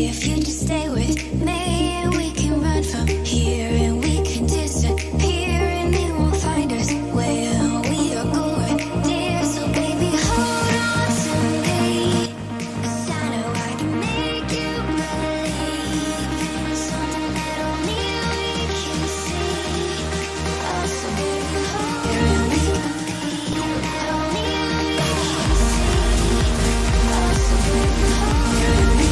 If you just stay with me, we can run from here and we can disappear and they won't find us where we are going, dear. So baby, hold on to me, 'cause I know I can make you believe in something that only we can see. Oh, so baby, hold on to me, that only we can see. Oh, so baby, hold on to me,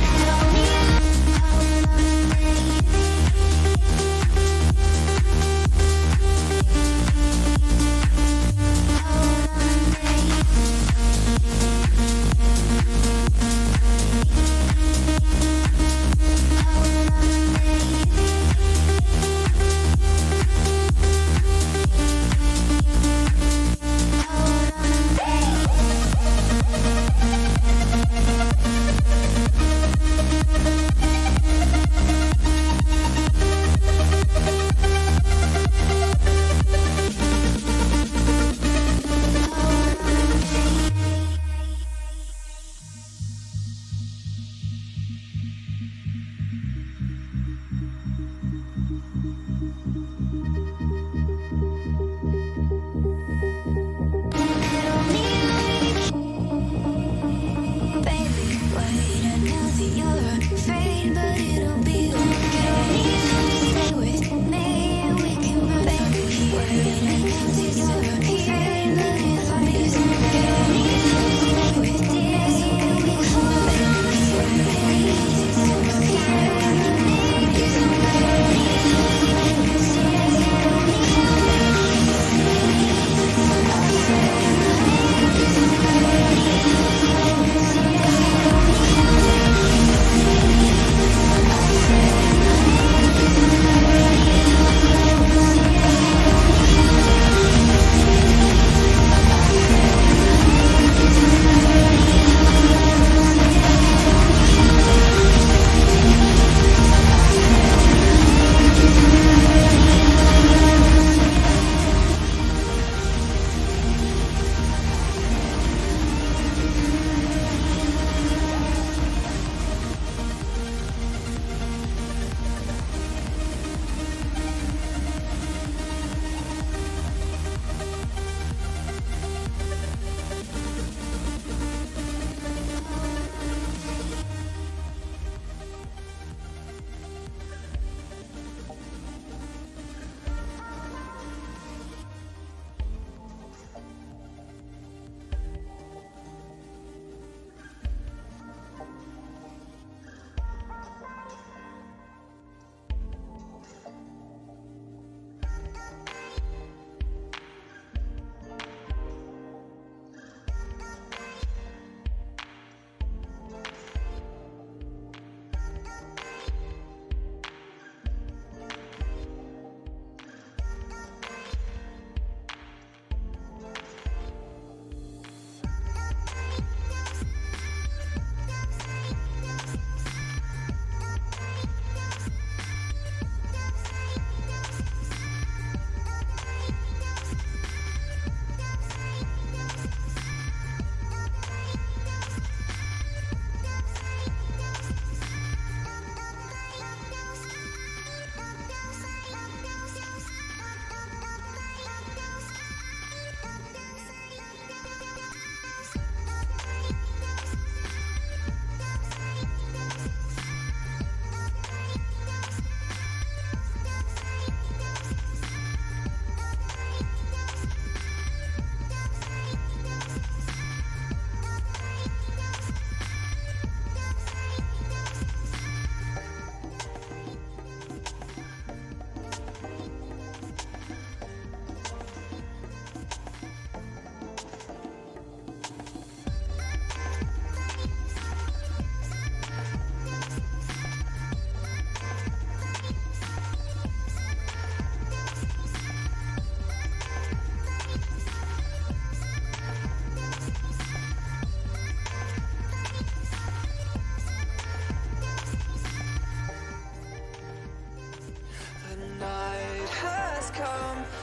that only hold on to me. Baby, wait, I know that you're afraid, but it'll be okay. Stay with me and we can run from here. Wait, I know that you're afraid, but it'll be okay. Stay with dear, so baby, hold on to me. Disappear when I make you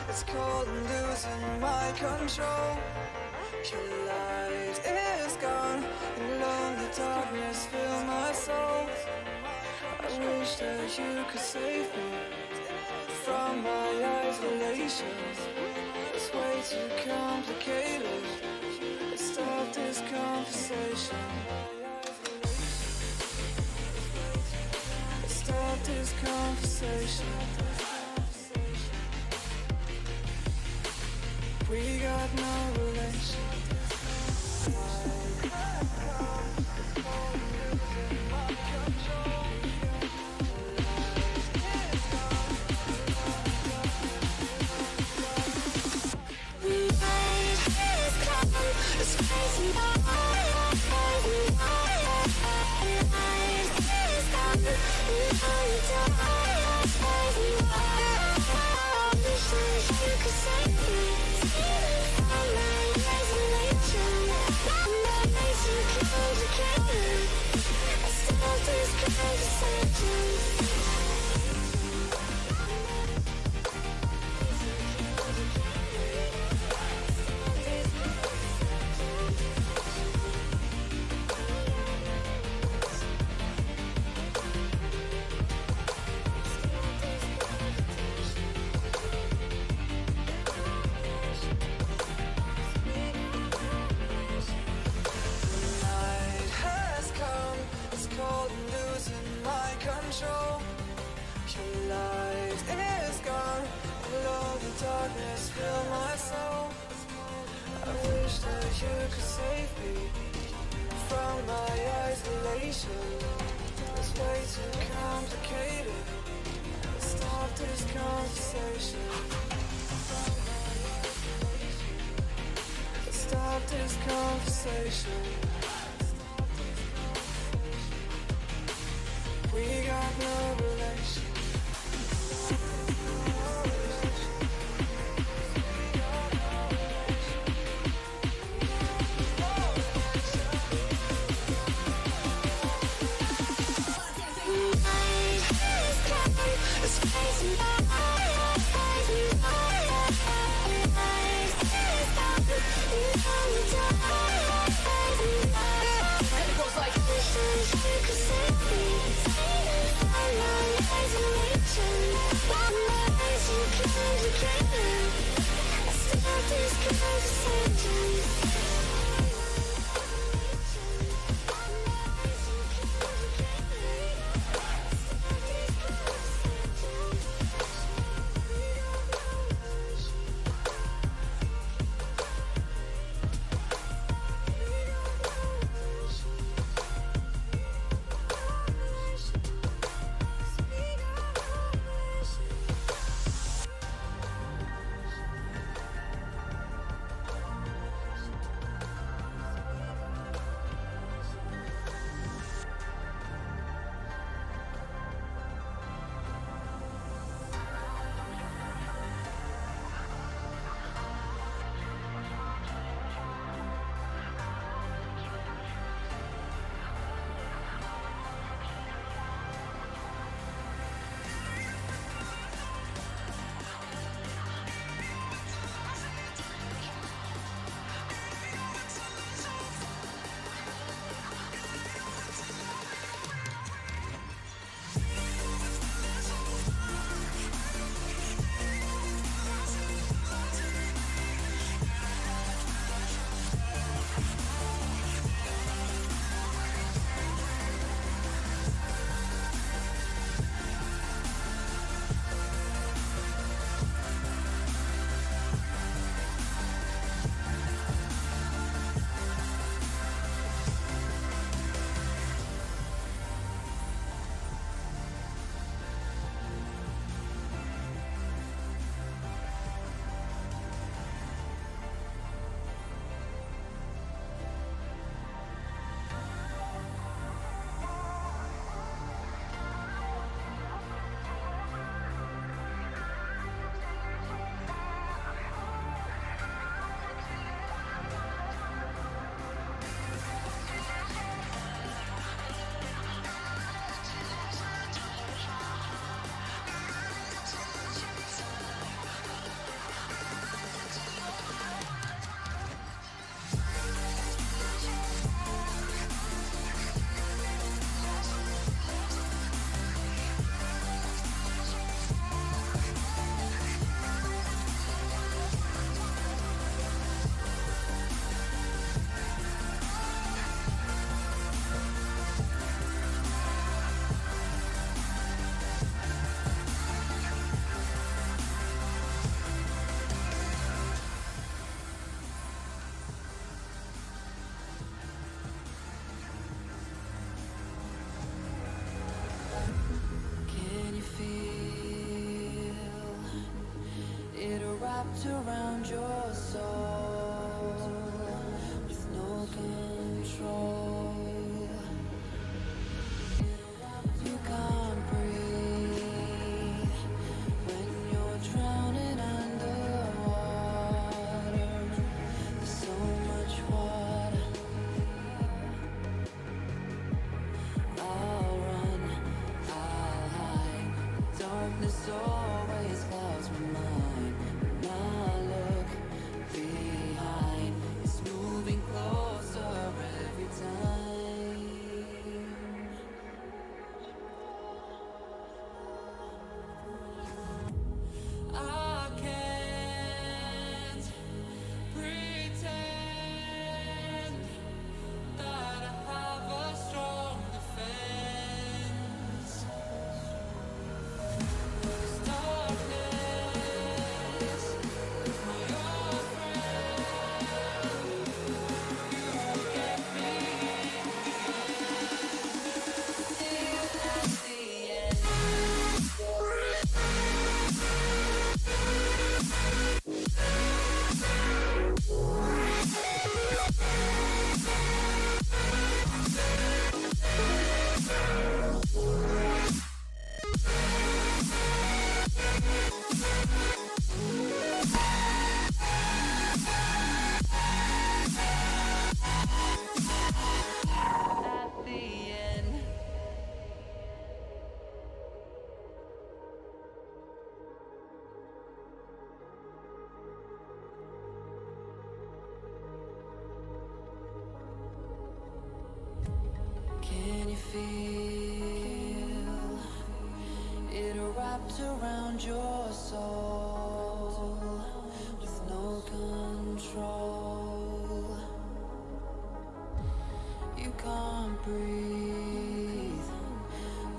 It's cold and losing my control. Your light is gone, and lonely darkness fill my soul. wish that you could save me from my isolation. It's way too complicated. Let's stop this conversation. Let's stop this conversation. We got no relation. It's crazy. You could save me from my isolation. I'm way too complicated. I stop this conversation. Your light is gone, and all the darkness fill my soul. I wish that you could save me from my isolation. It's way too complicated. Let's stop this conversation. Let's stop this conversation. We got no relation. It's crazy. You know wrapped around your soul with no control. You can't breathe when you're drowning underwater. There's so much water. I'll run, I'll hide. Darkness always clouds my mind. When I look behind, it's moving closer every time. I can't pretend that I have a strong defense. 'Cause darkness, my old friend, you get me till at the end. At the end. Can you feel it wrapped around your soul with no control? You can't breathe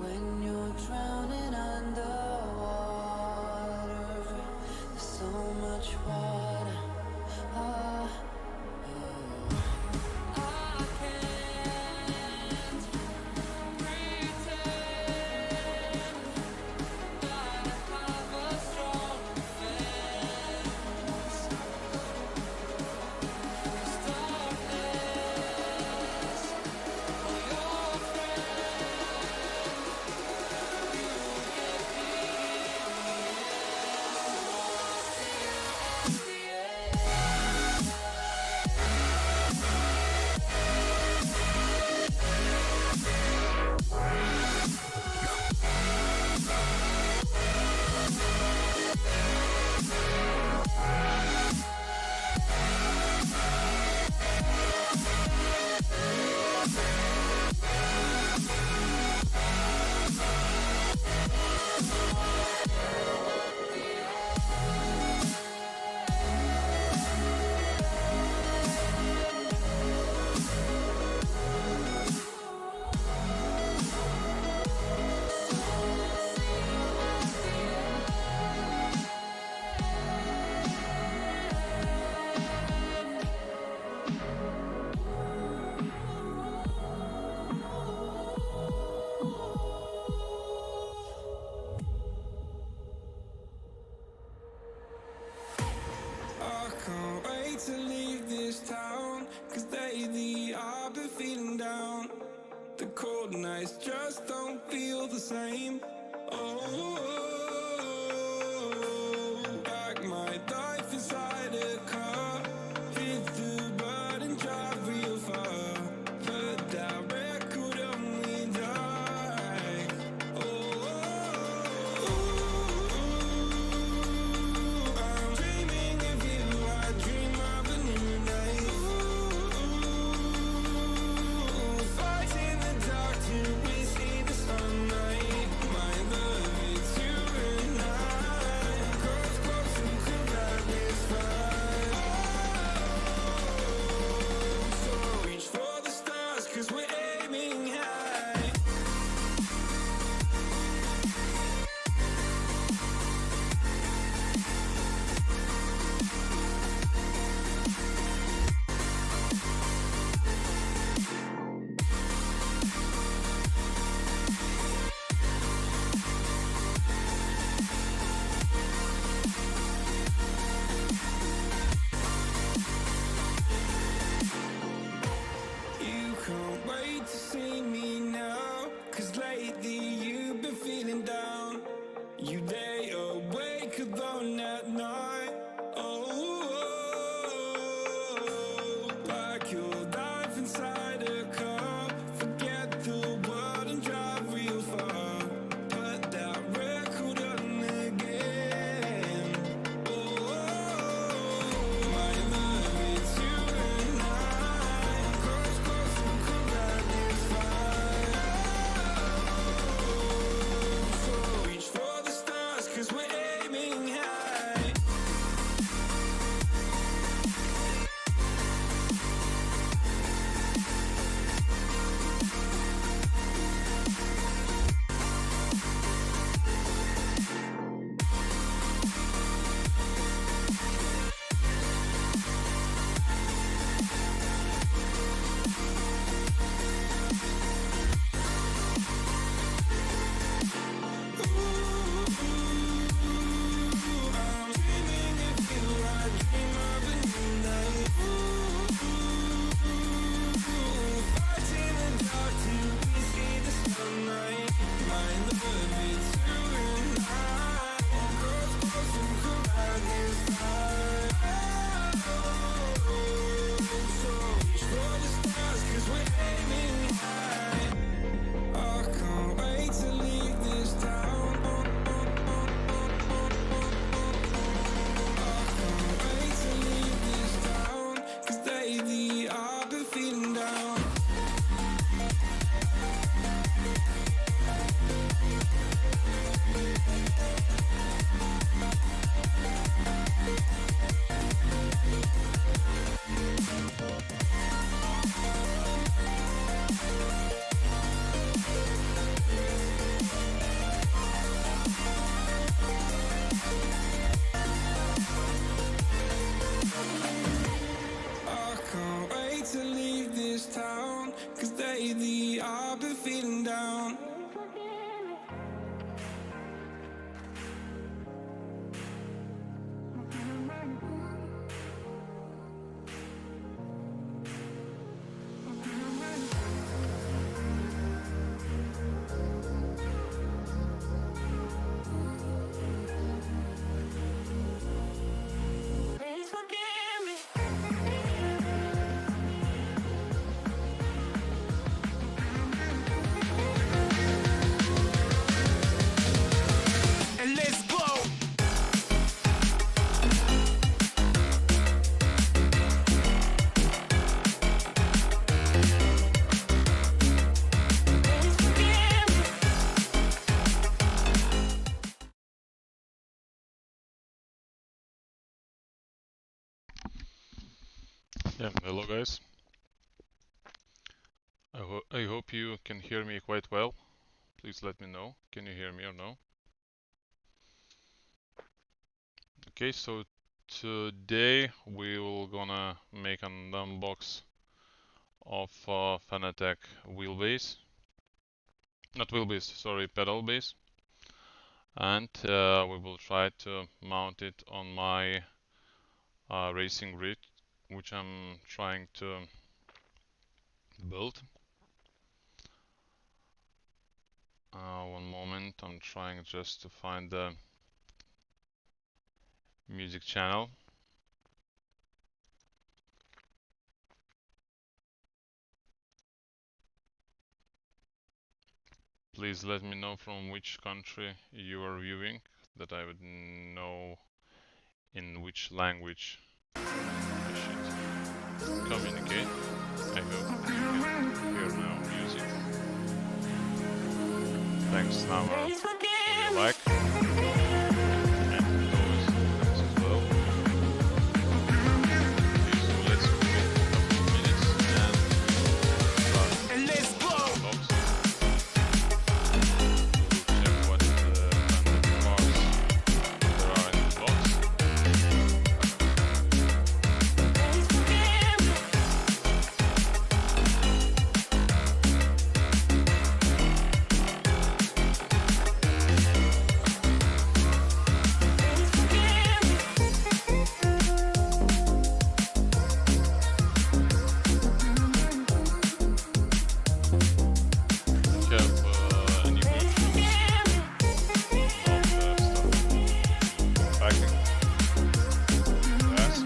when you're drowning underwater. There's so much water. Ah, I can't pretend that I have a strong defense. 'Cause darkness, my old friend, you get me till at the end. I can't wait to leave this town, 'cause lately I've been feeling down. The cold nights just don't feel the same. Oh, like my life inside a car. Hit the button, drive real far. Put that record on me, die. I'm dreaming of you, I dream of a new day. Fight in the dark till we see the sunlight. My love, it's you Yeah, hello guys. I hope you can hear me quite well. Please let me know. Can you hear me or no? Okay, so today we will gonna make an unbox of Fanatec wheelbase. Not wheelbase, sorry, pedal base. And we will try to mount it on my racing rig, which I'm trying to build. One moment, I'm trying just to find the music channel. Please let me know from which country you are viewing, that I would know in which language I should communicate. I hope you can hear now music. Thanks, Namar, for your like. And those comments as well. Okay, so let's wait a couple of minutes and start Let's go! the box. Check what kind of parts there are in the box. We have any questions about stuff packing to ask?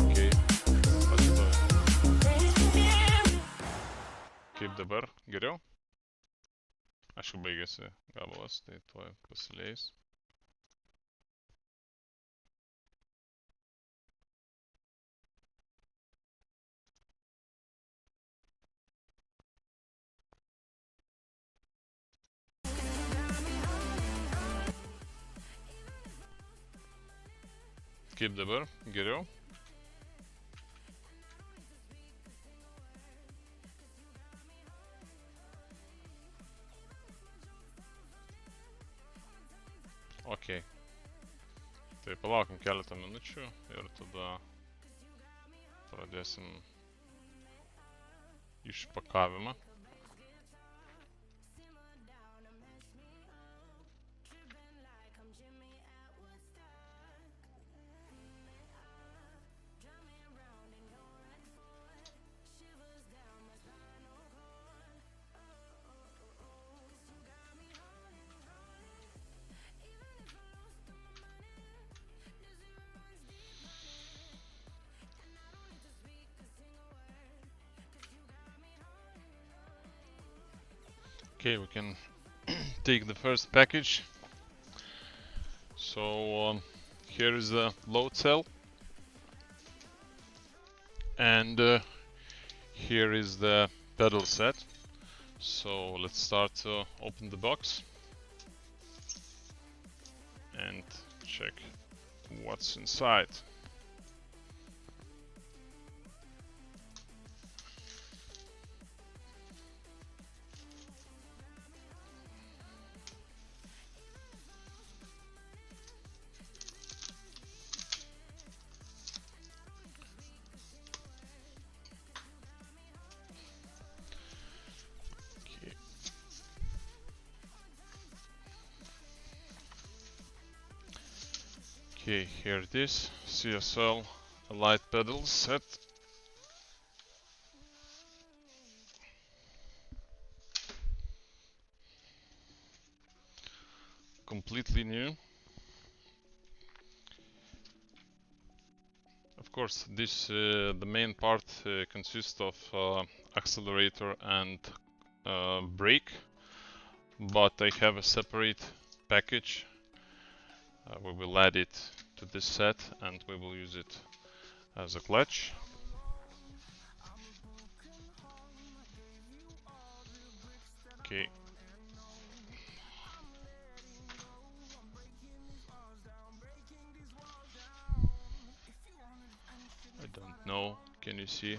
Okay, let's go. Kaip dabar? Geriau? Aišku, baigėsi gabalas, tai tuoj pasileis. Kaip dabar? Geriau? Ok. Tai palaukim keletą minučių ir tada pradėsim išpakavimą. Okay, we can take the first package. So here is the load cell, and here is the pedal set. So let's start to open the box and check what's inside. Okay, here it is, CSL light pedal set. Completely new. Of course, this the main part consists of accelerator and brake, but I have a separate package. We will add it to this set and we will use it as a clutch. Okay. I see?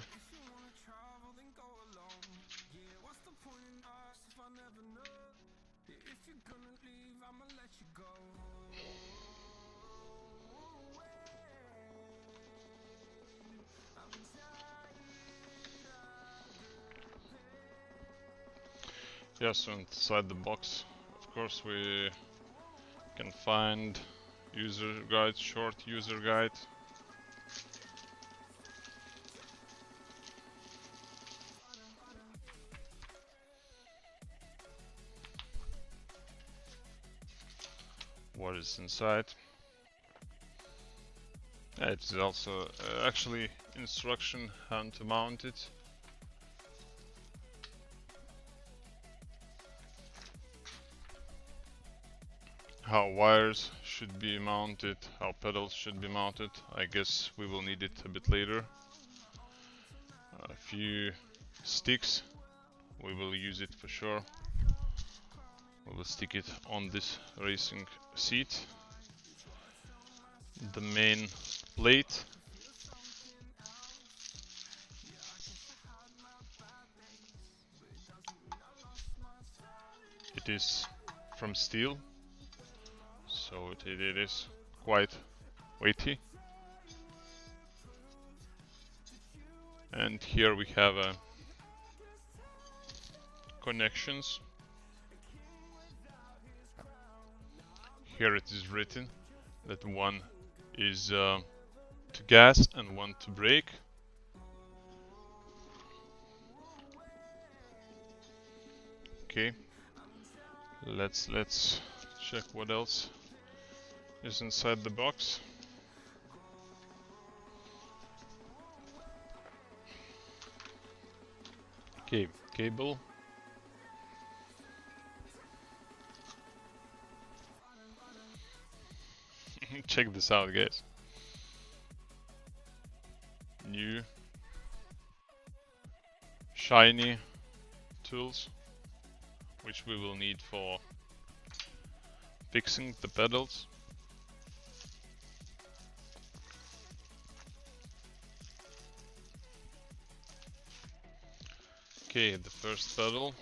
Yeah, so inside the box, of course, we can find user guide, short user guide. What is inside? It's also actually instruction how to mount it. How wires should be mounted, how pedals should be mounted. I guess we will need it a bit later. A few sticks, we will use it for sure. We will stick it on this racing seat. The main plate. It is from steel, so it is quite weighty. And here we have connections. Here it is written that one is to gas and one to brake. Okay, let's check what else is inside the box. Okay, cable. Check this out, guys. New shiny tools, which we will need for fixing the pedals. Okay, the first pedal.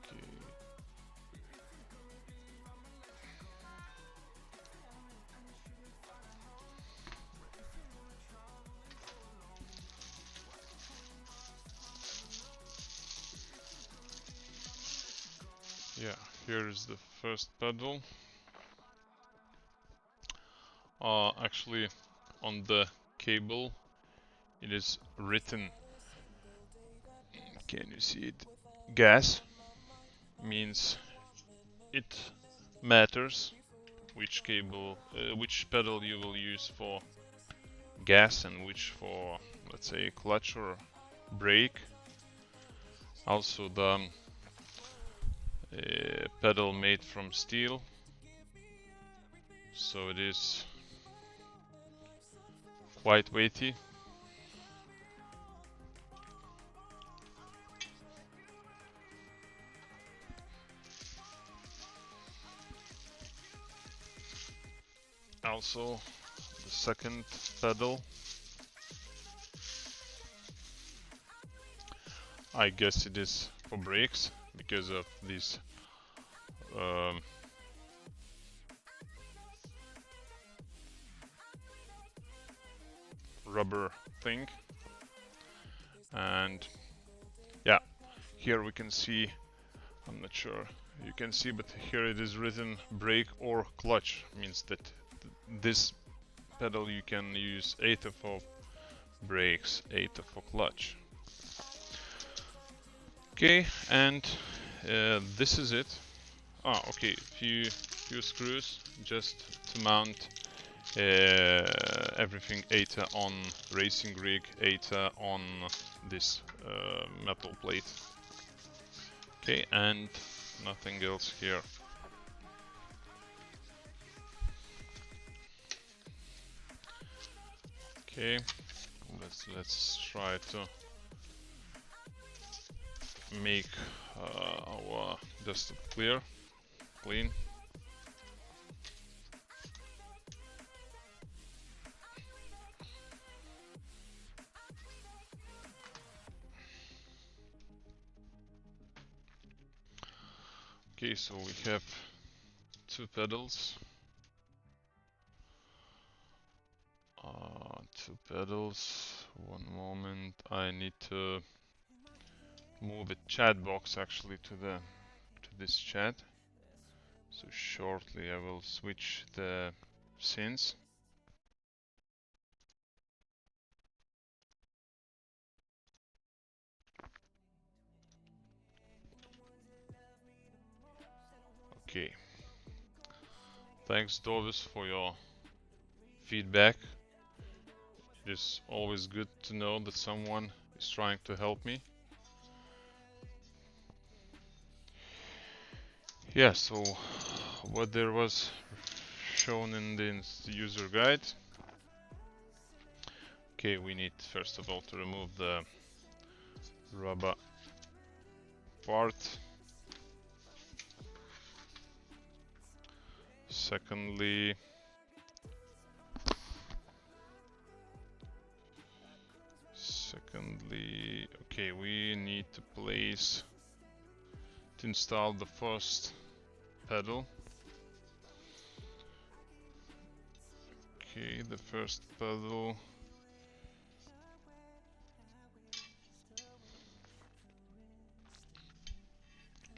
Okay. Yeah, here is the first pedal. Actually, on the cable, it is written. Can you see it? Gas means it matters which cable, which pedal you will use for gas and which for, let's say, clutch or brake. Also, the pedal made from steel, so it is quite weighty. Also, the second pedal, I guess it is for brakes because of this rubber thing. And yeah, here we can see, I'm not sure you can see, but here it is written brake or clutch. Means that this pedal you can use either for brakes, either for clutch. Okay, and this is it. Okay, few screws just to mount everything either on racing rig, either on this metal plate. Okay, and nothing else here. Okay, let's try to make our desktop clean. Okay, so we have 2 pedals. 2 pedals. One moment, I need to move a chat box actually to this chat. So shortly I will switch the scenes. Okay. Thanks Dovis for your feedback. It is always good to know that someone is trying to help me. Yeah, so what there was shown in the user guide. Okay, we need first of all to remove the rubber part. Secondly, okay, we need to install the first pedal. Okay, the first pedal.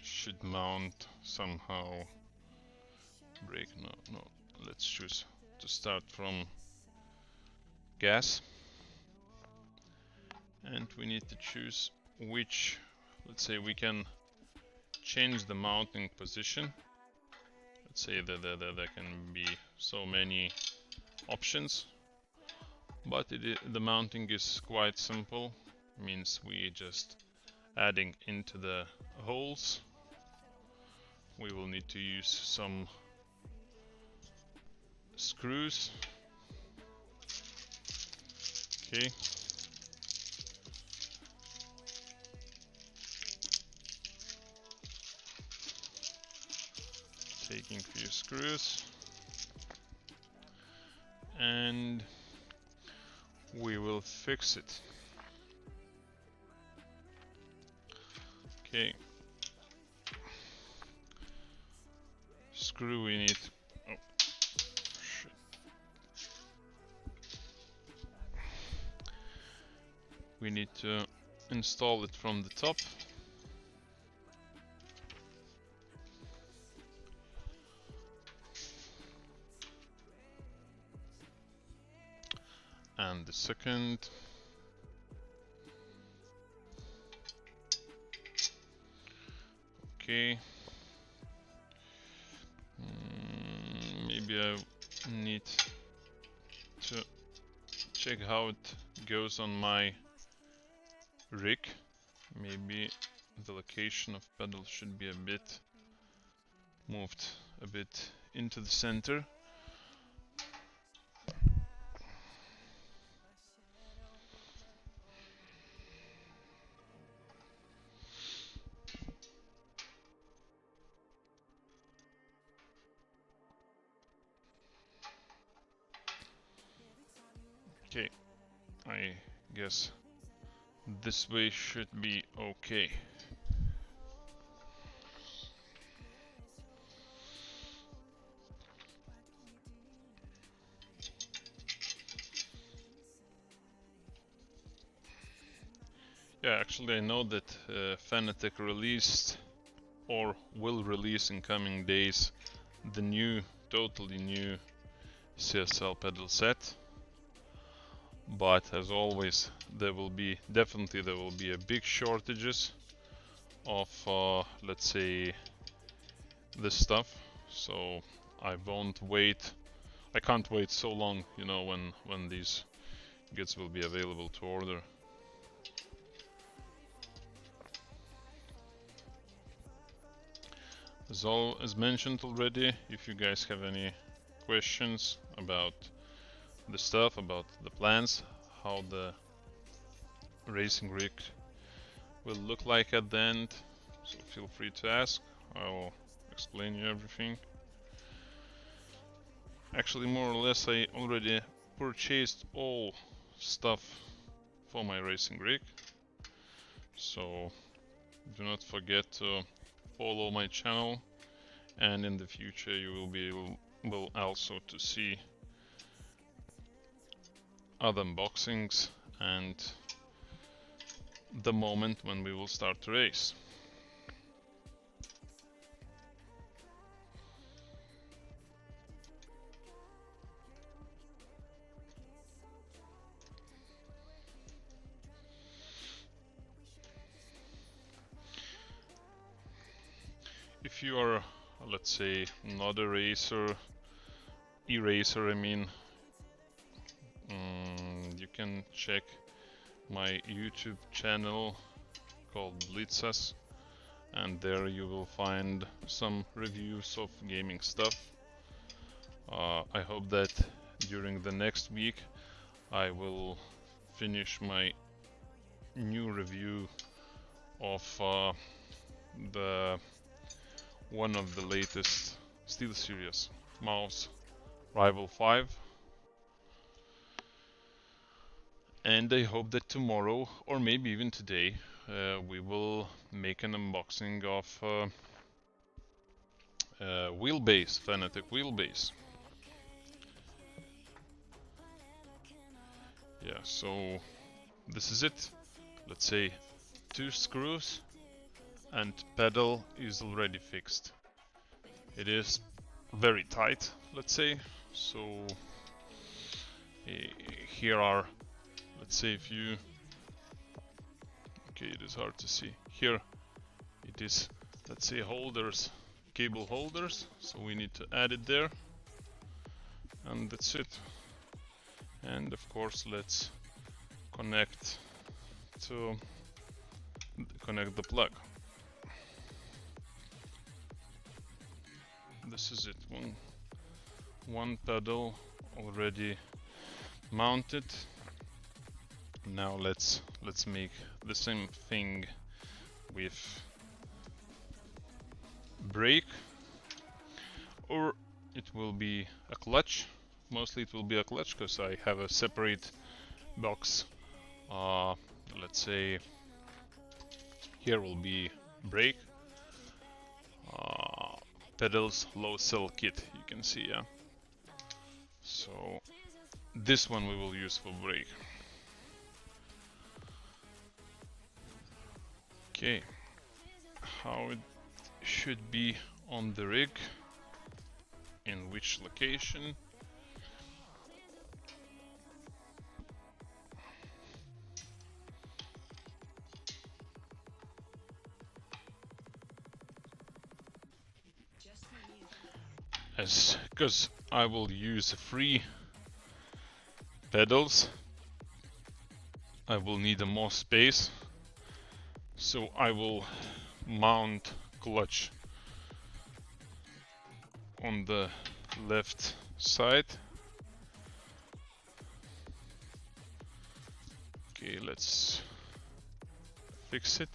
Should mount somehow. Brake, no. Let's choose to start from gas. And we need to choose which, let's say we can change the mounting position. Let's say that there can be so many options, but the mounting is quite simple. Means we just adding into the holes. We will need to use some screws. Okay. Taking a few screws. And we will fix it. Okay. Screw we need. Oh, shit. We need to install it from the top. And the second. Okay. Maybe I need to check how it goes on my rig. Maybe the location of pedal should be a bit moved a bit into the center. Okay, I guess this way should be okay. Yeah, actually I know that Fanatec released or will release in coming days the totally new CSL pedal set. But as always, there will be a big shortages of let's say this stuff. So I can't wait so long, you know, when these goods will be available to order. As mentioned already, if you guys have any questions about the stuff, about the plans, how the racing rig will look like at the end, so feel free to ask. I will explain you everything. Actually, more or less, I already purchased all stuff for my racing rig, so do not forget to follow my channel and in the future you will be able also to see other unboxings and the moment when we will start to race. If you are, let's say, not a racer, e-racer I mean, you can check my YouTube channel called Blitzas, and there you will find some reviews of gaming stuff. I hope that during the next week I will finish my new review of the one of the latest SteelSeries mouse, Rival 5. And I hope that tomorrow, or maybe even today, we will make an unboxing of wheelbase, Fanatec wheelbase. Yeah, so this is it. Let's say 2 screws and pedal is already fixed. It is very tight, let's say. So here are, let's say, if you, okay, it is hard to see. Here it is, let's say, holders, cable holders. So we need to add it there, and that's it. And of course, let's connect the plug. This is it. One pedal already mounted. Now let's make the same thing with brake, or it will be a clutch. Mostly it will be a clutch because I have a separate box. Let's say here will be brake, pedals, low cell kit, you can see, yeah. So this one we will use for brake. Okay, how it should be on the rig, in which location. Because I will use free pedals, I will need more space, so I will mount clutch on the left side. Okay, let's fix it.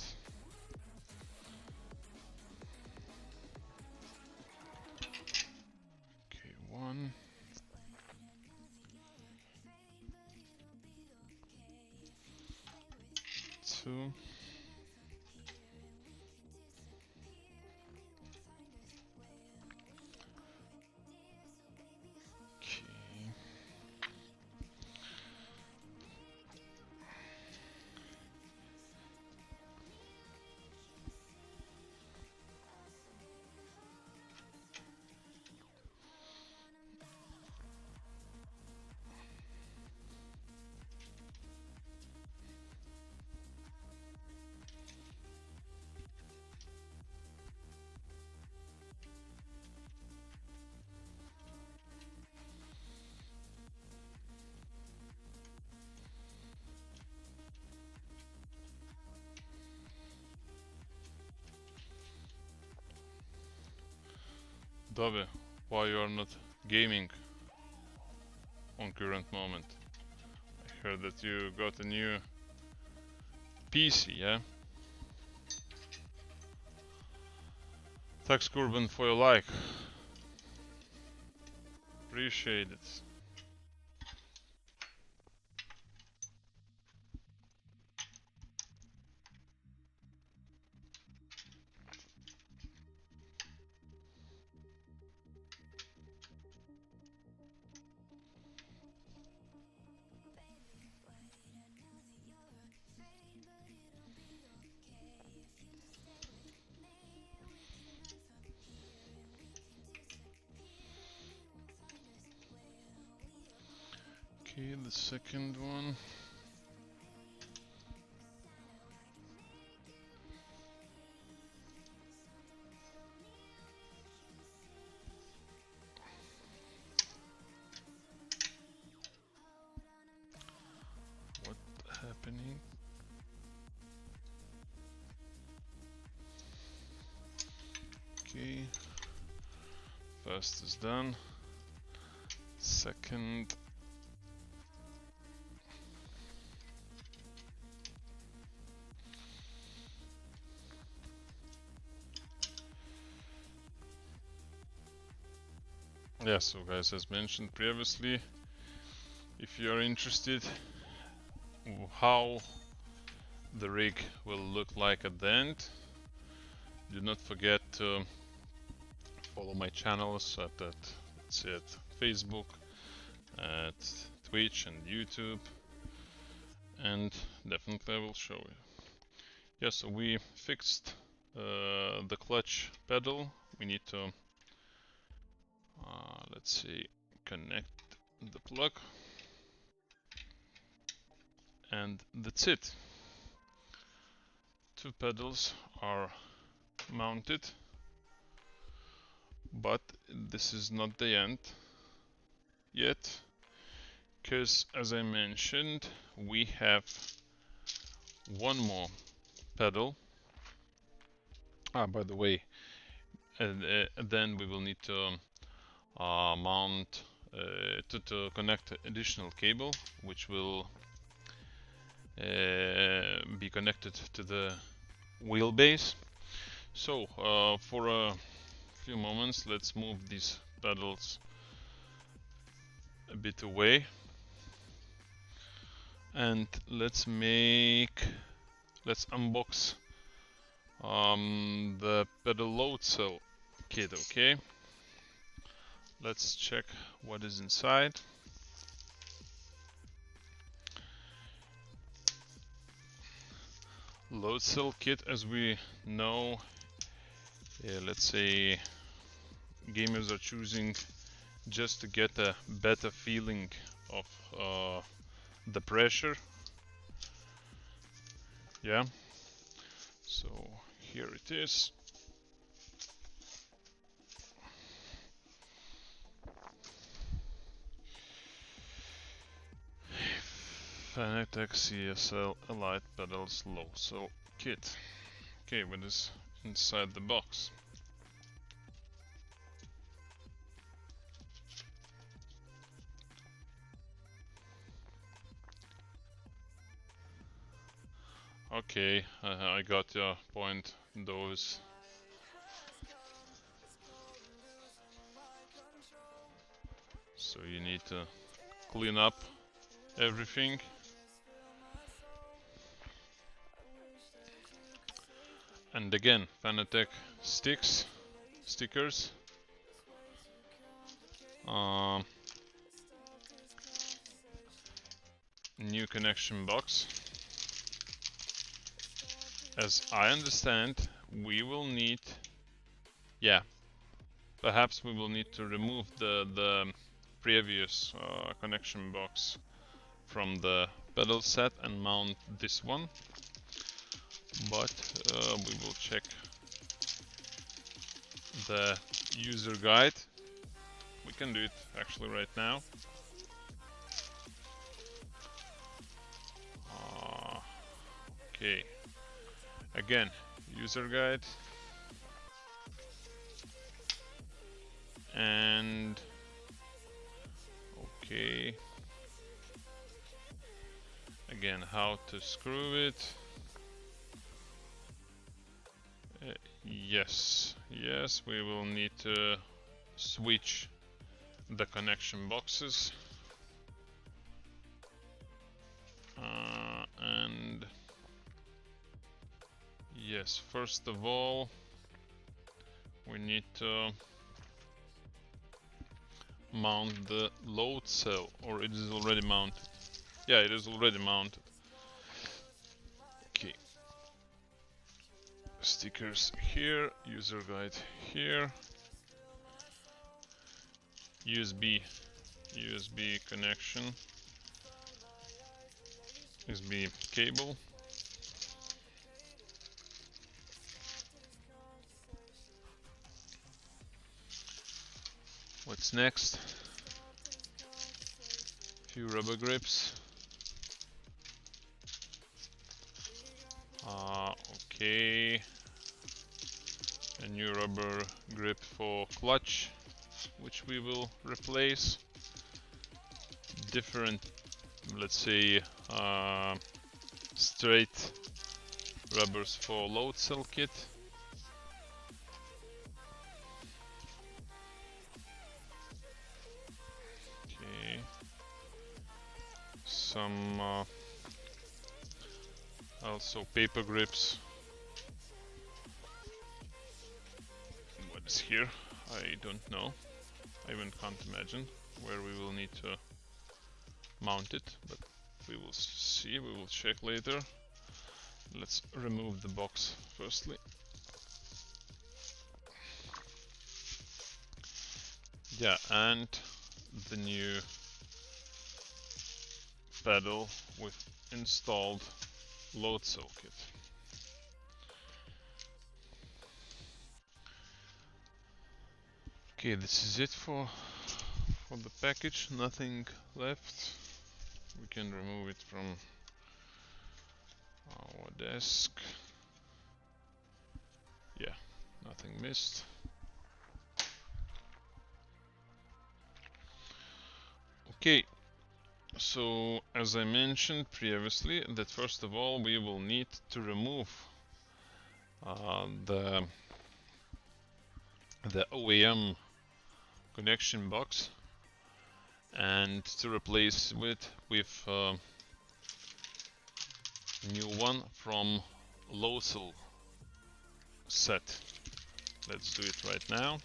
Okay, 1. 2. Dove, why you are not gaming on current moment? I heard that you got a new PC, yeah? Thanks, Kurban, for your like. Appreciate it. Okay, the second one. What happening? Okay, first is done. Second. Yeah, so guys, as mentioned previously, if you are interested how the rig will look like at the end, do not forget to follow my channels at Facebook, at Twitch and YouTube, and definitely I will show you. Yeah, so we fixed the clutch pedal. We need to let's see, connect the plug, and that's it. Two pedals are mounted, but this is not the end yet, because as I mentioned, we have one more pedal. By the way, then we will need to mount to connect additional cable, which will be connected to the wheelbase. So for a few moments, let's move these pedals a bit away, and let's unbox the pedal load cell kit. Okay, let's check what is inside. Load cell kit, as we know, let's say gamers are choosing just to get a better feeling of the pressure. Yeah, so here it is. Fanatec CSL Elite Pedals Low Cell Kit. Okay, what is inside the box? Okay, I got your point. Those so you need to clean up everything. And again, Fanatec stickers. New connection box. As I understand, we will need, perhaps we will need to remove the previous connection box from the pedal set and mount this one. But we will check the user guide. We can do it actually right now. Okay, again, user guide, and okay, again, how to screw it. Yes, we will need to switch the connection boxes, and yes, first of all, we need to mount the load cell, or it is already mounted. Yeah, it is already mounted. Okay. Stickers here, user guide here, USB connection USB cable. What's next? Few rubber grips. Okay. A new rubber grip for clutch, which we will replace. Different, let's say, straight rubbers for load cell kit. Okay. Some also paper grips. What is here? I don't know. I even can't imagine where we will need to mount it, but we will see, we will check later. Let's remove the box firstly. Yeah, and the new pedal with installed load cell kit. Okay, this is it for the package. Nothing left. We can remove it from our desk. Yeah, nothing missed. Okay, so as I mentioned previously, that first of all we will need to remove the OEM connection box and to replace it with new one from low cell set. Let's do it right now.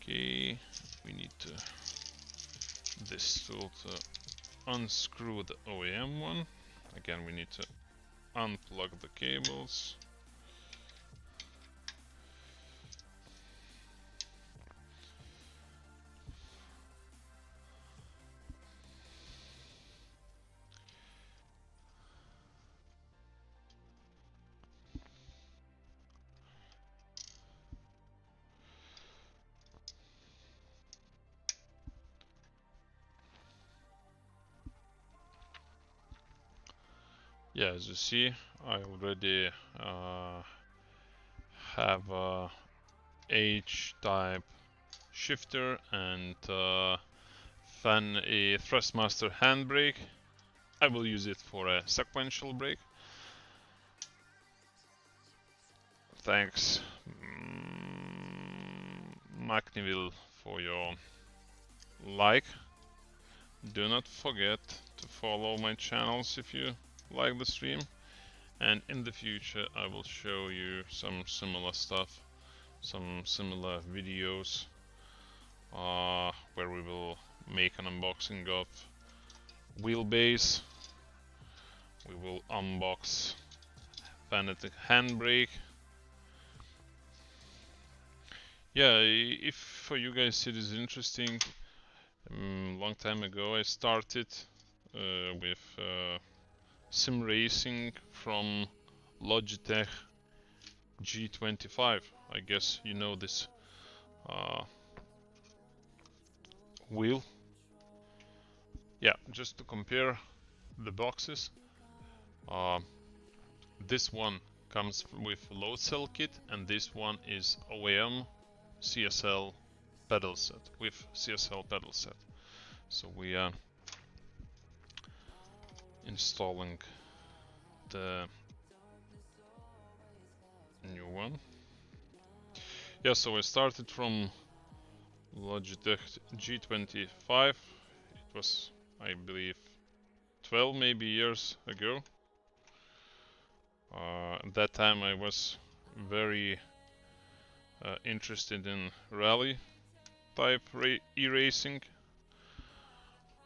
Okay, we need this tool to unscrew the OEM one. Again, we need to unplug the cables. Yeah, as you see, I already have a H-type shifter and a Thrustmaster handbrake. I will use it for a sequential brake. Thanks, Macneville, for your like. Do not forget to follow my channels if you like the stream, and in the future I will show you some similar stuff, some similar videos where we will make an unboxing of wheelbase. We will unbox Fanatec handbrake. Yeah, if for you guys it is interesting, long time ago I started with sim racing from Logitech G25. I guess you know this wheel. Yeah, just to compare the boxes, this one comes with load cell kit and this one is OEM CSL pedal set with CSL pedal set. So we are installing the new one. Yeah, so I started from Logitech G25. It was, I believe, 12 maybe years ago. At that time I was very interested in rally type e-racing.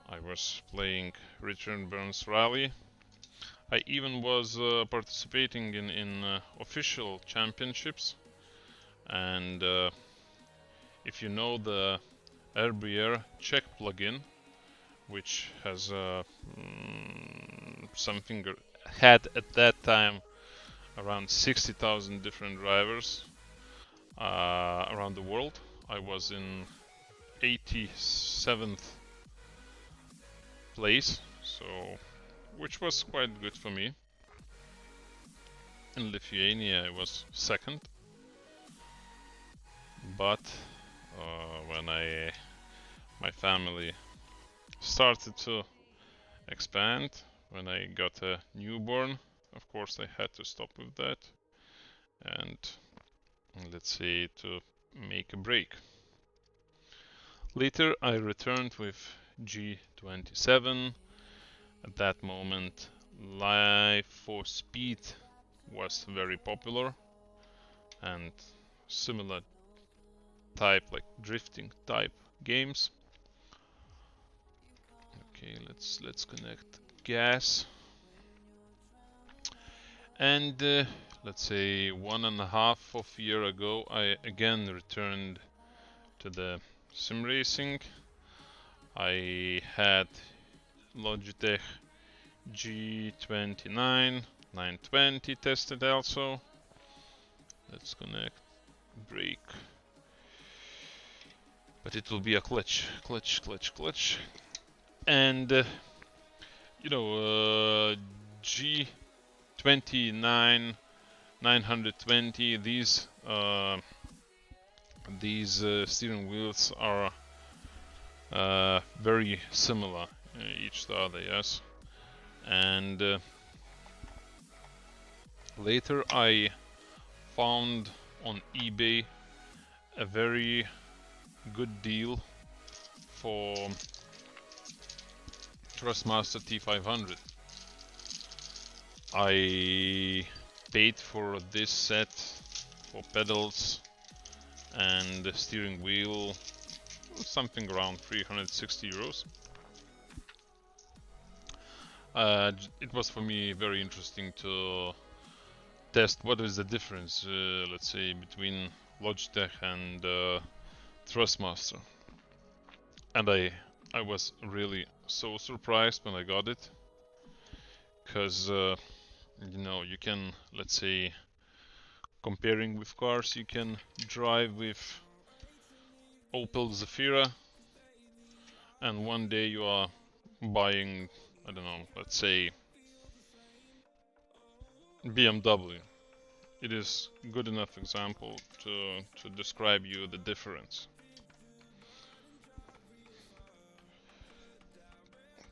I was playing Richard Burns Rally. I even was participating in official championships, and if you know the RBR check plugin, which has had at that time around 60,000 different drivers around the world. I was in 87th place, so which was quite good for me. In Lithuania I was second, but when my family started to expand, when I got a newborn, of course I had to stop with that and, let's say, to make a break. Later I returned with G27. At that moment Life for Speed was very popular, and similar type, like drifting type games. Okay, let's connect gas. And let's say 1.5 years ago I again returned to the sim racing. I had Logitech G29 920 tested also. Let's connect brake, but it will be a clutch. And you know, G29 920, these steering wheels are very similar each to other, yes. And later I found on eBay a very good deal for Thrustmaster T500. I paid for this set, for pedals and the steering wheel, something around 360 euros. It was for me very interesting to test what is the difference, let's say, between Logitech and Thrustmaster. And I was really so surprised when I got it, because you know, you can, let's say, comparing with cars, you can drive with Opel Zafira, and one day you are buying, I don't know, let's say BMW. It is good enough example to describe you the difference.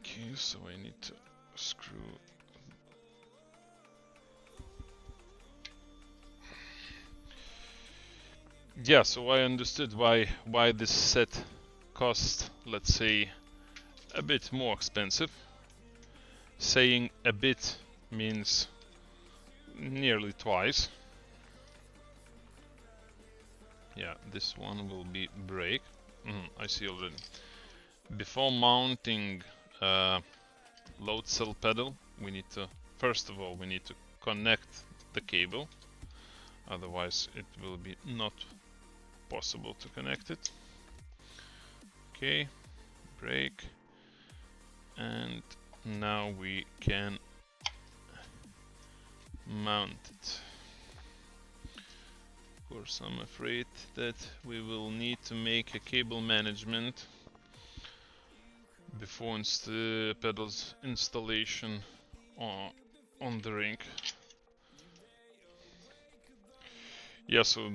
Okay, so I need to screw. Yeah, so I understood why this set cost, let's say, a bit more expensive. Saying a bit means nearly twice. Yeah, this one will be brake. I see already. Before mounting load cell pedal, we need to, first of all, we need to connect the cable. Otherwise it will be not possible to connect it. Okay, brake. And now we can mount it. Of course, I'm afraid that we will need to make a cable management before pedals installation on the ring. Yeah, so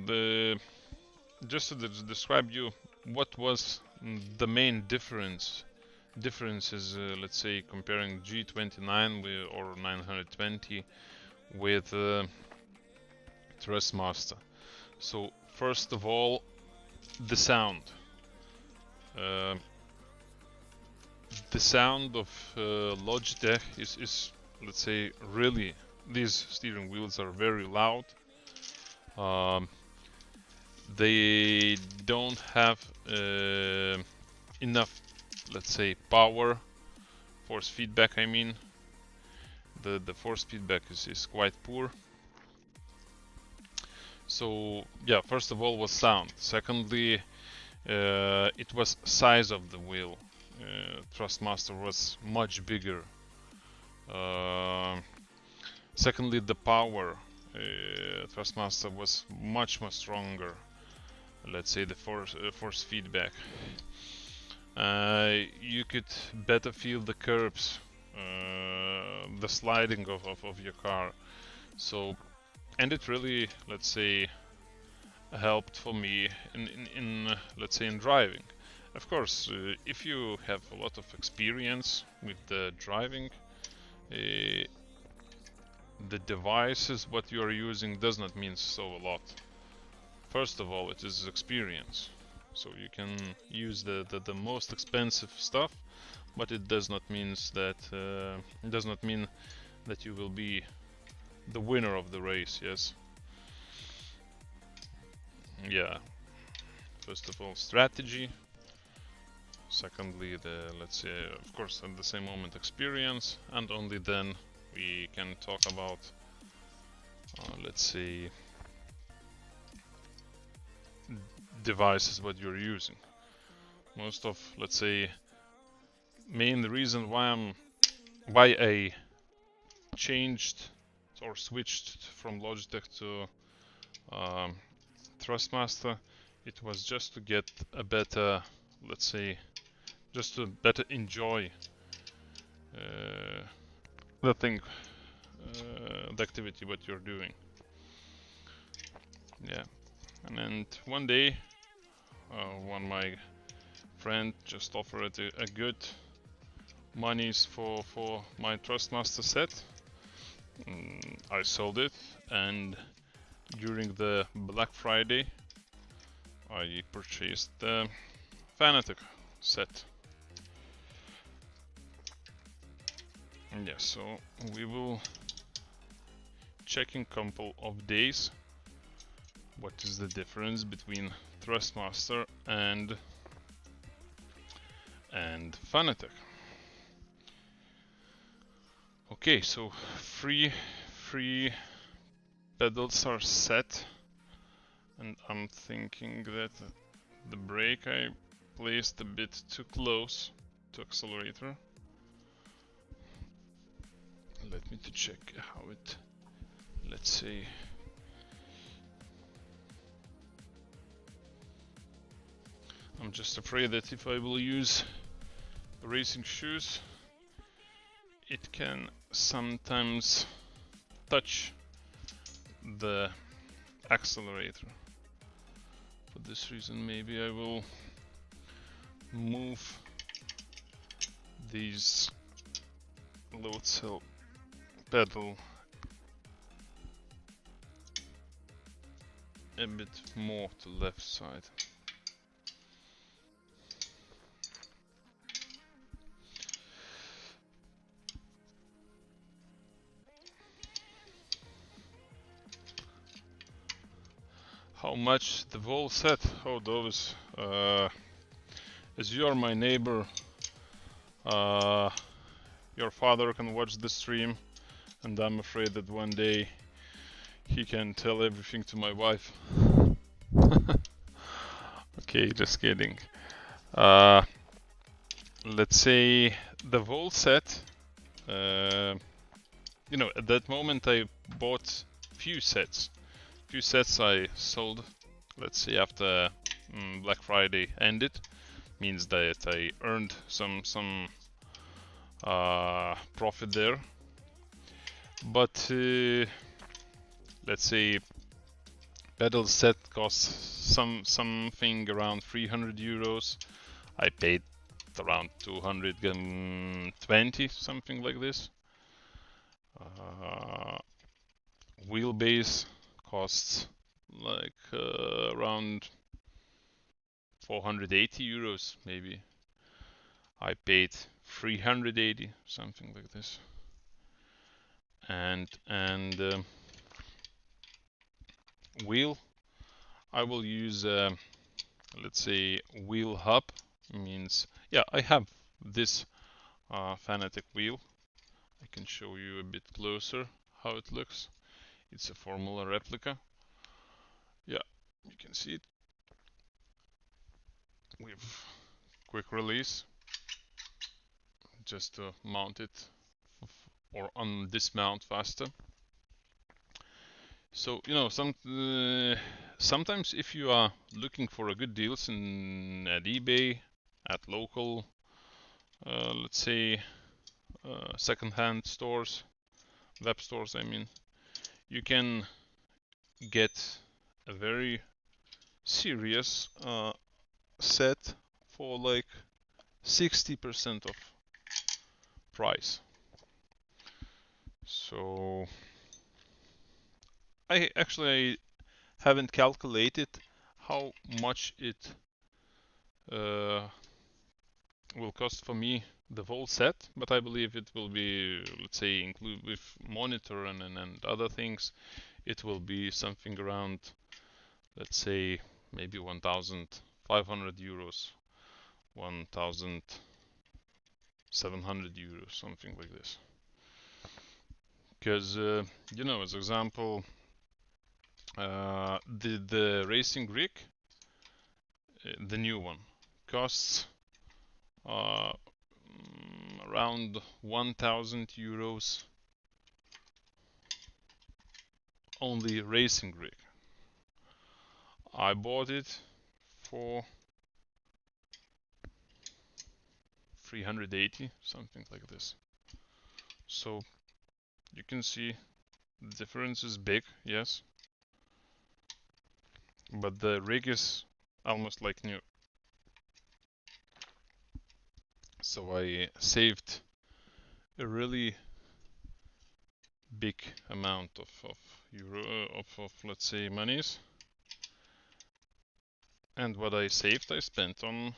just to describe you what was the main differences, let's say, comparing G29 with, or 920 with Thrustmaster. So first of all, the sound. The sound of Logitech is, let's say, really, these steering wheels are very loud. They don't have enough, let's say, power, force feedback, I mean. The force feedback is quite poor. So yeah, first of all was sound. Secondly, it was size of the wheel. Thrustmaster was much bigger. Secondly, the power. Thrustmaster was much stronger. Let's say the force feedback. You could better feel the curbs, the sliding of your car. So, and it really, let's say, helped for me in let's say in driving. Of course, if you have a lot of experience with the driving, the devices what you are using does not mean so a lot. First of all, it is experience. So you can use the most expensive stuff, but it does not mean that you will be the winner of the race. Yes. Yeah. First of all, strategy. Secondly, let's say, of course, at the same moment, experience, and only then we can talk about, let's say, devices what you're using. Most of, let's say, main reason why I changed or switched from Logitech to Thrustmaster, it was just to get a better, let's say, just to better enjoy the thing, the activity what you're doing. Yeah, and then one day, one my friend just offered a good monies for my Thrustmaster set. I sold it, and during the Black Friday, I purchased the Fanatec set. Yeah, so we will check in couple of days what is the difference between Thrustmaster and Fanatec. Okay, so three pedals are set, and I'm thinking that the brake I placed a bit too close to accelerator. Let me to check how it, let's say, I'm just afraid that if I will use racing shoes, it can sometimes touch the accelerator. For this reason, maybe I will move these load cell pedal a bit more to left side. How much the wall set? Oh, those. As you are my neighbor, your father can watch the stream, and I'm afraid that one day he can tell everything to my wife. Okay, just kidding. Let's say the wall set. You know, at that moment I bought few sets. Few sets I sold, let's say, after Black Friday ended. Means that I earned some profit there. But let's say pedal set costs something around 300 euros. I paid around 220, something like this. Wheelbase costs like around 480 euros maybe. I paid 380, something like this. And wheel, I will use let's say wheel hub. Means, yeah, I have this Fanatec wheel. I can show you a bit closer how it looks. It's a Formula replica. Yeah, you can see it with quick release. just to mount it or dismount faster. So sometimes if you are looking for a good deals at eBay, at local, let's say second-hand stores, web stores, I mean, you can get a very serious set for like 60% of price. So I haven't calculated how much it will cost for me the whole set, but I believe it will be, let's say, include with monitor and other things, it will be something around, let's say, maybe 1,500 euros, 1,700 euros, something like this. Because as example, the racing rig, the new one, costs around 1,000 euros only racing rig. I bought it for 380, something like this. So you can see the difference is big, yes, but the rig is almost like new. So I saved a really big amount of euro of let's say monies, and what I saved I spent on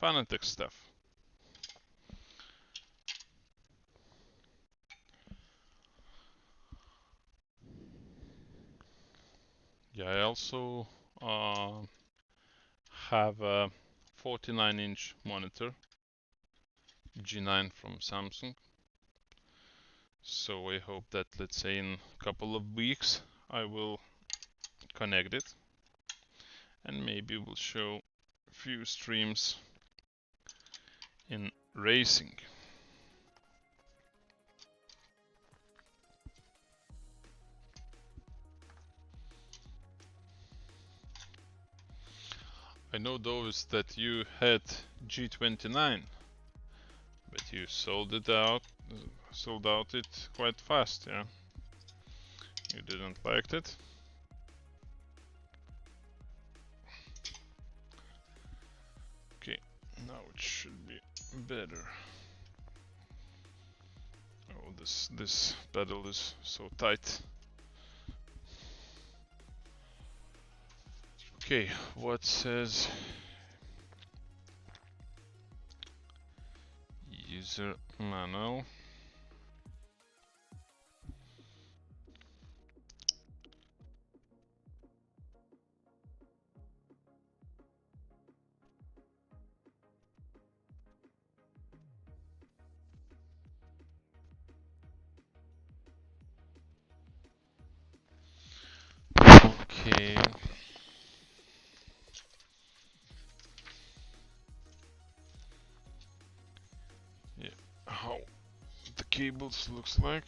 Fanatec stuff. Yeah, I also have a 49-inch monitor, G9 from Samsung. So I hope that, let's say, in a couple of weeks I will connect it and maybe we'll show a few streams in racing. I know those that you had G29, but you sold it out quite fast, yeah? You didn't like it? Okay, now it should be better. Oh, this pedal is so tight. Okay, what says user manual? Okay. Yeah, how the cables looks like?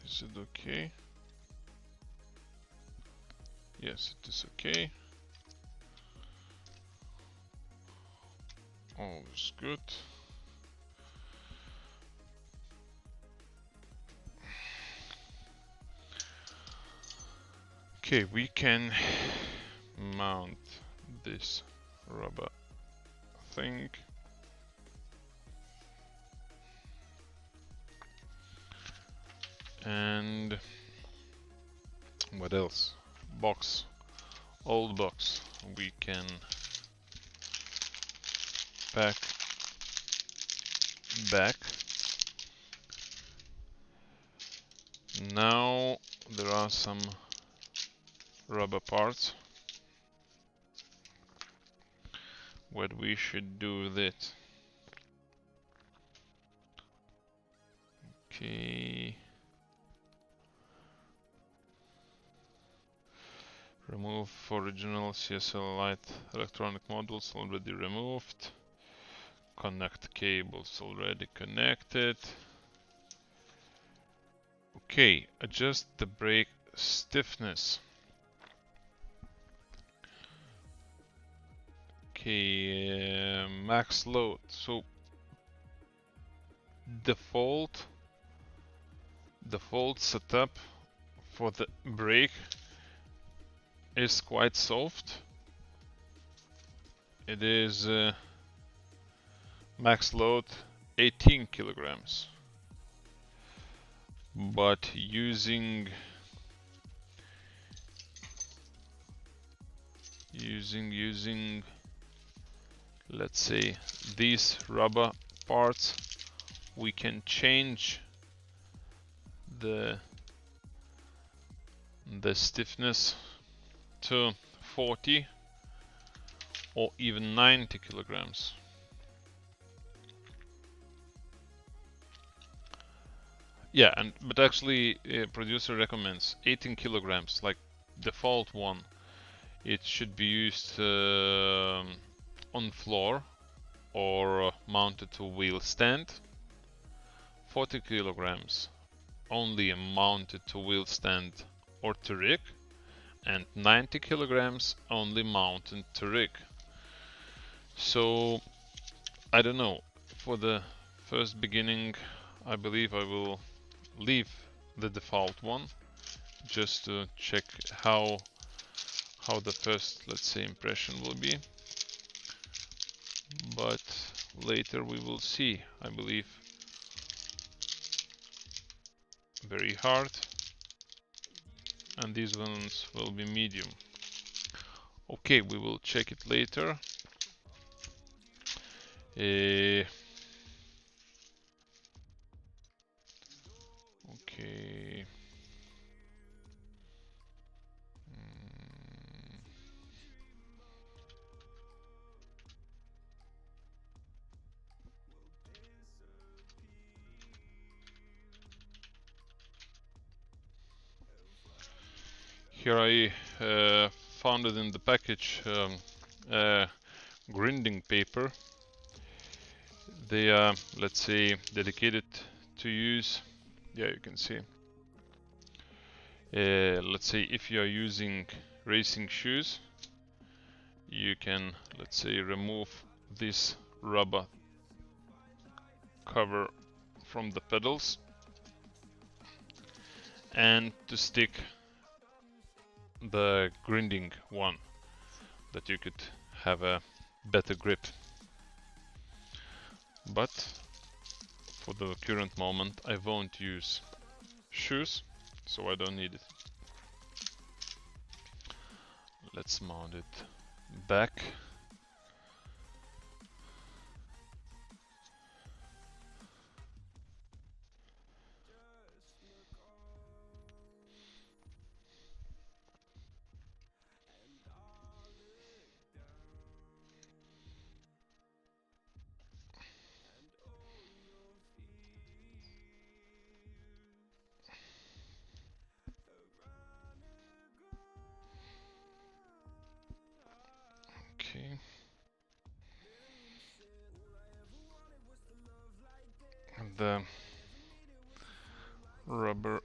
Is it okay? Yes, it is okay. All is good. Okay, we can mount this rubber thing. And what else? Box, old box. We can pack back. Now there are some rubber parts. What we should do with it? Okay. Remove original CSL light electronic modules already removed. Connect cables already connected. Okay, adjust the brake stiffness. Okay, max load. So default setup for the brake is quite soft. It is max load 18 kilograms, but using let's say these rubber parts, we can change the stiffness to 40 or even 90 kilograms. Yeah, but actually producer recommends 18 kilograms, like default one. It should be used on floor or mounted to wheel stand. 40 kilograms only mounted to wheel stand or to rig, and 90 kilograms only mounted to rig. So I don't know, for the first beginning I believe I will leave the default one just to check how the first, let's say, impression will be, but later we will see. I believe very hard, and these ones will be medium. Okay, we will check it later. Okay. Here I found it in the package, grinding paper. They are, let's say, dedicated to use. Yeah, you can see. Let's say if you are using racing shoes, you can, let's say, remove this rubber cover from the pedals and to stick the grinding one, that you could have a better grip. But for the current moment I won't use shoes, so I don't need it. Let's mount it back. Okay. And the rubber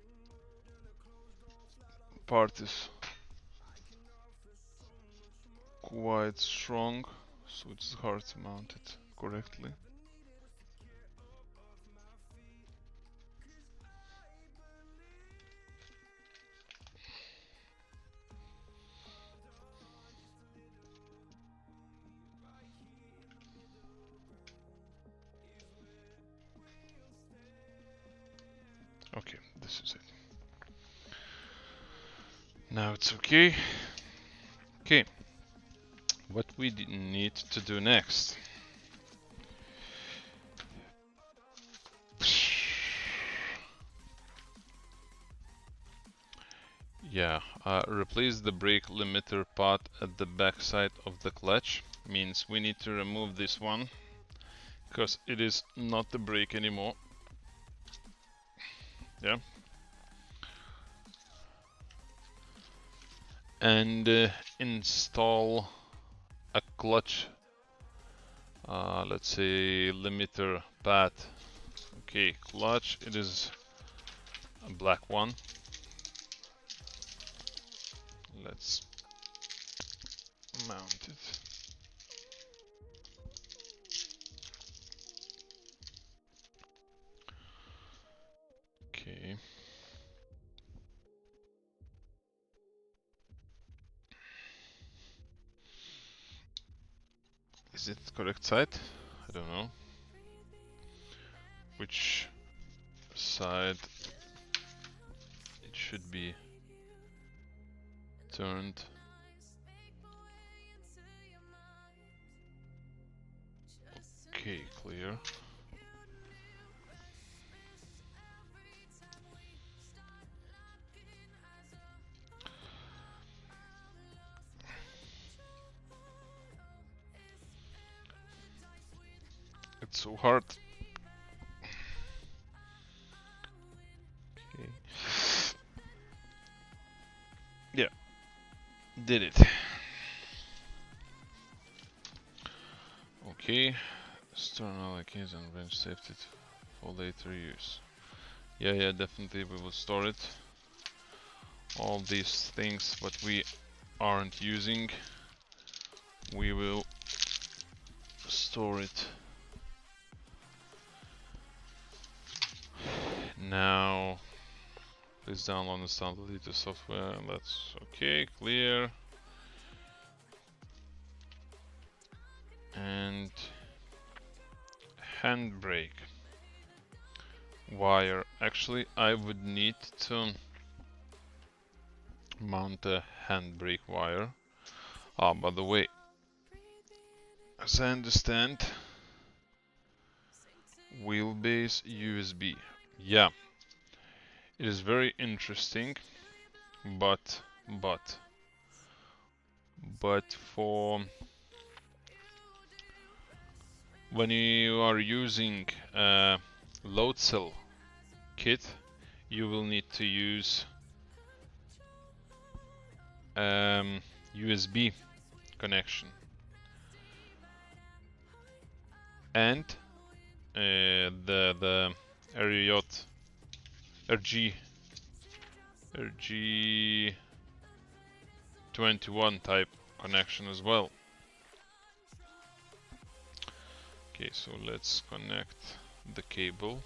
part is quite strong, so it's hard to mount it correctly. Okay, this is it. Now it's okay. Okay, what we need to do next. Yeah, replace the brake limiter part at the back side of the clutch. Means we need to remove this one, because it is not the brake anymore. Yeah. And install a clutch let's say limiter path. Okay, clutch, it is a black one. Let's mount it. Okay. Is it correct side? I don't know. Which side it should be turned? Okay, clear. It's so hard. Okay. Yeah, did it. Okay, external keys and bench safety for later use. Yeah, definitely we will store it. All these things what we aren't using, we will store it. Now, please download and install the latest software. That's okay, clear. And handbrake wire. Actually, I would need to mount a handbrake wire. Ah, by the way, as I understand, wheelbase USB. Yeah, it is very interesting, but for when you are using a load cell kit, you will need to use USB connection and the RG21 type connection as well. Okay, so let's connect the cable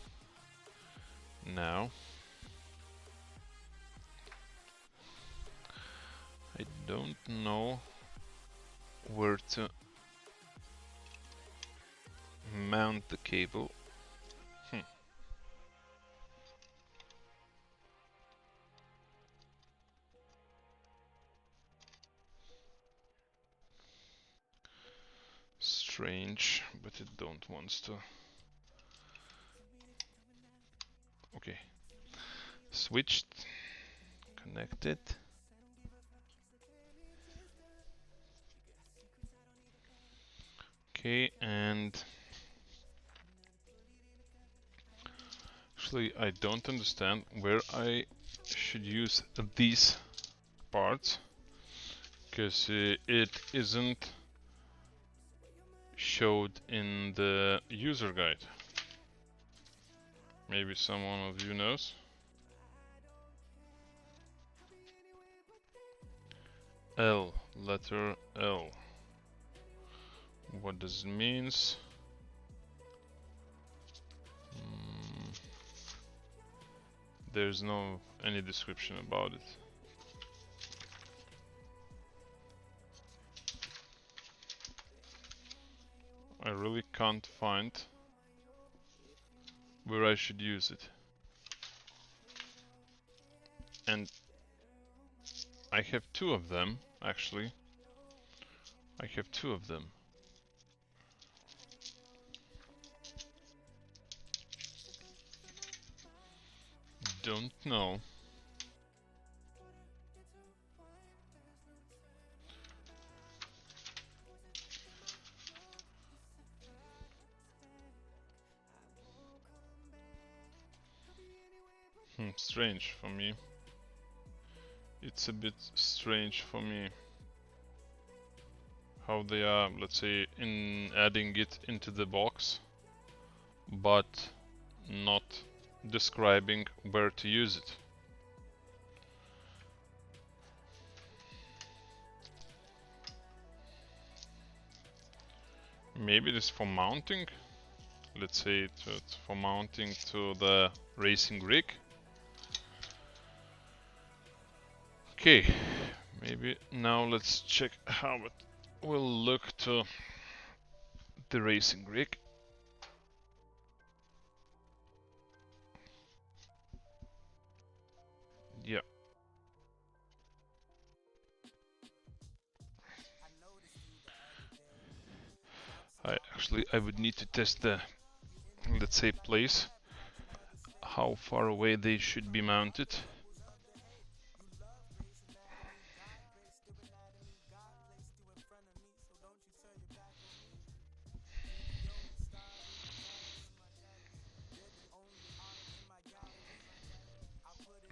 now. I don't know where to mount the cable. Strange, but it don't wants to. Okay, switched, connected. Okay, and actually I don't understand where I should use these parts, because it isn't showed in the user guide. Maybe someone of you knows. L, letter L. What does it means? There's no any description about it. I really can't find where I should use it. And I have two of them, actually. I have two of them. Don't know. Strange for me. It's a bit strange for me. how they are, let's say, in adding it into the box, but not describing where to use it. Maybe it is for mounting. Let's say it's for mounting to the racing rig. Okay, maybe now let's check how it will look to the racing rig. Yeah. I would need to test the, let's say, place, how far away they should be mounted.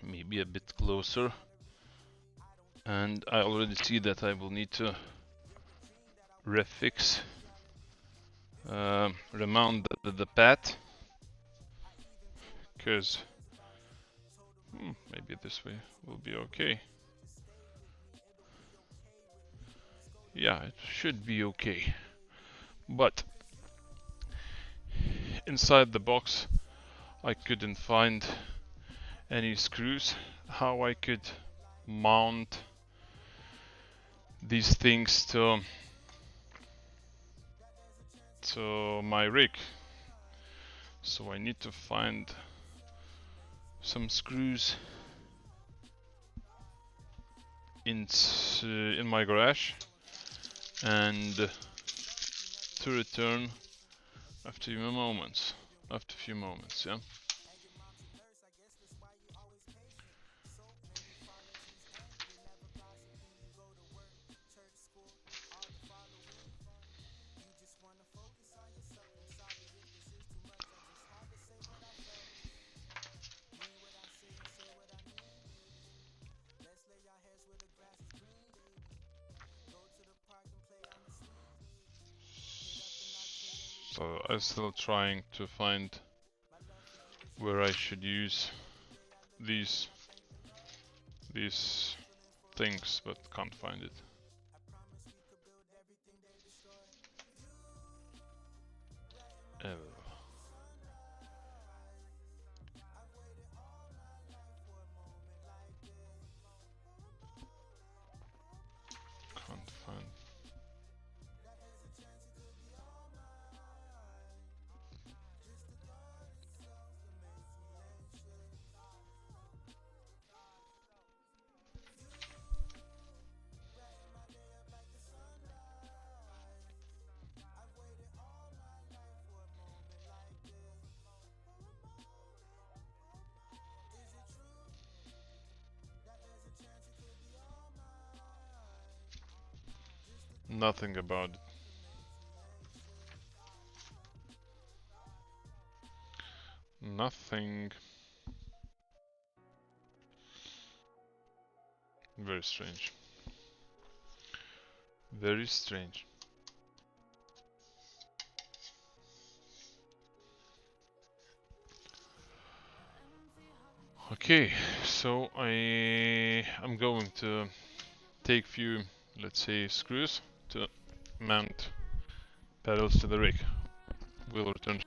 Maybe a bit closer. And I already see that I will need to refix, remount the pad, because maybe this way will be okay. Yeah, it should be okay. But inside the box I couldn't find any screws, how I could mount these things to my rig. So I need to find some screws in my garage and to return after a few moments. Yeah. So I'm still trying to find where I should use these things, but can't find it. Oh. Can't find. Nothing about it. Nothing. Very strange. Very strange. Okay, so I'm going to take few, let's say, screws to mount pedals to the rig. We'll return.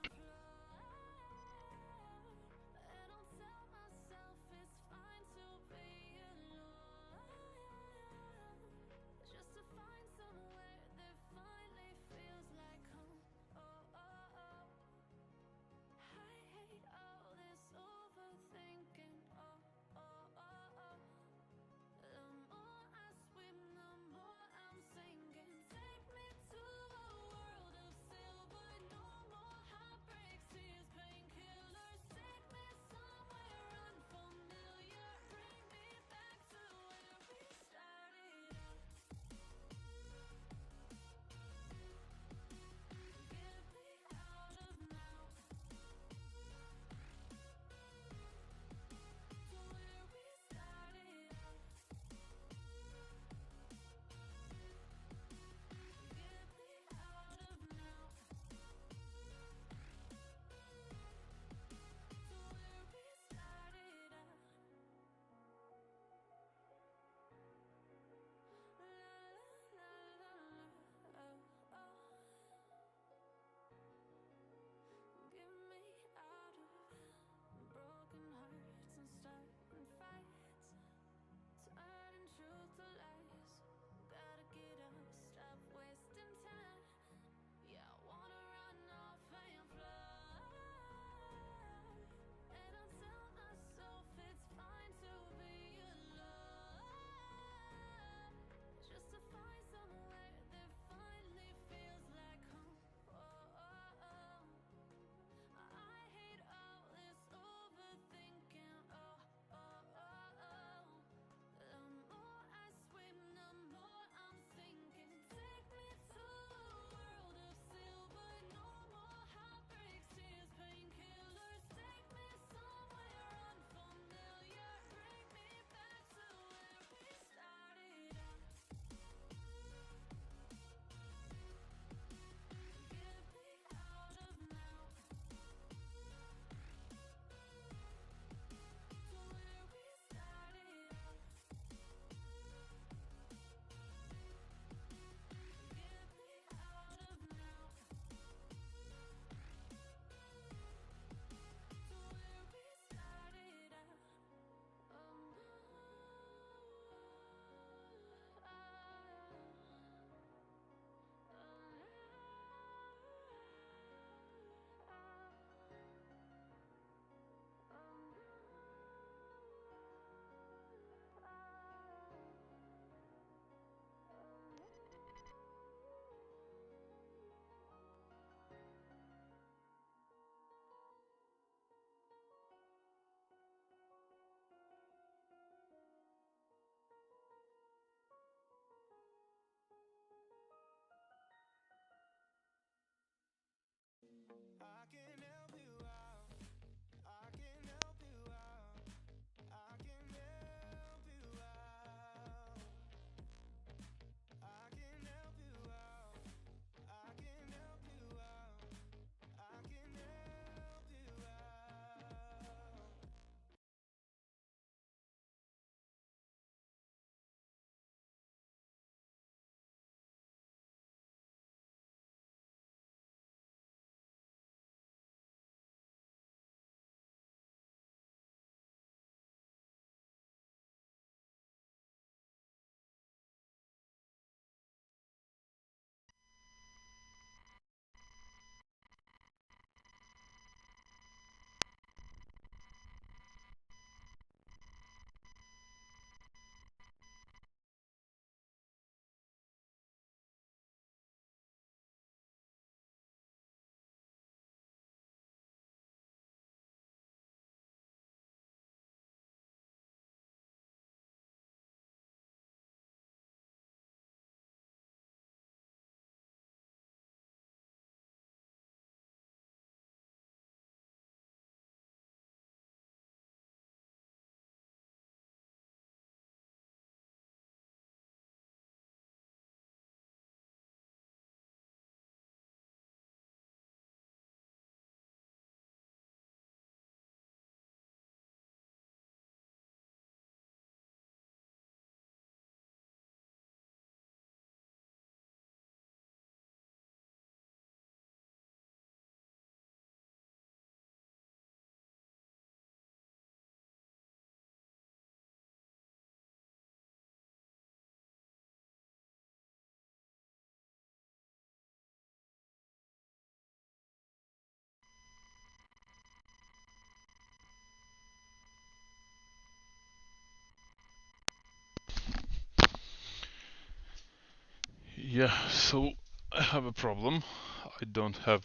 Yeah, so I have a problem. I don't have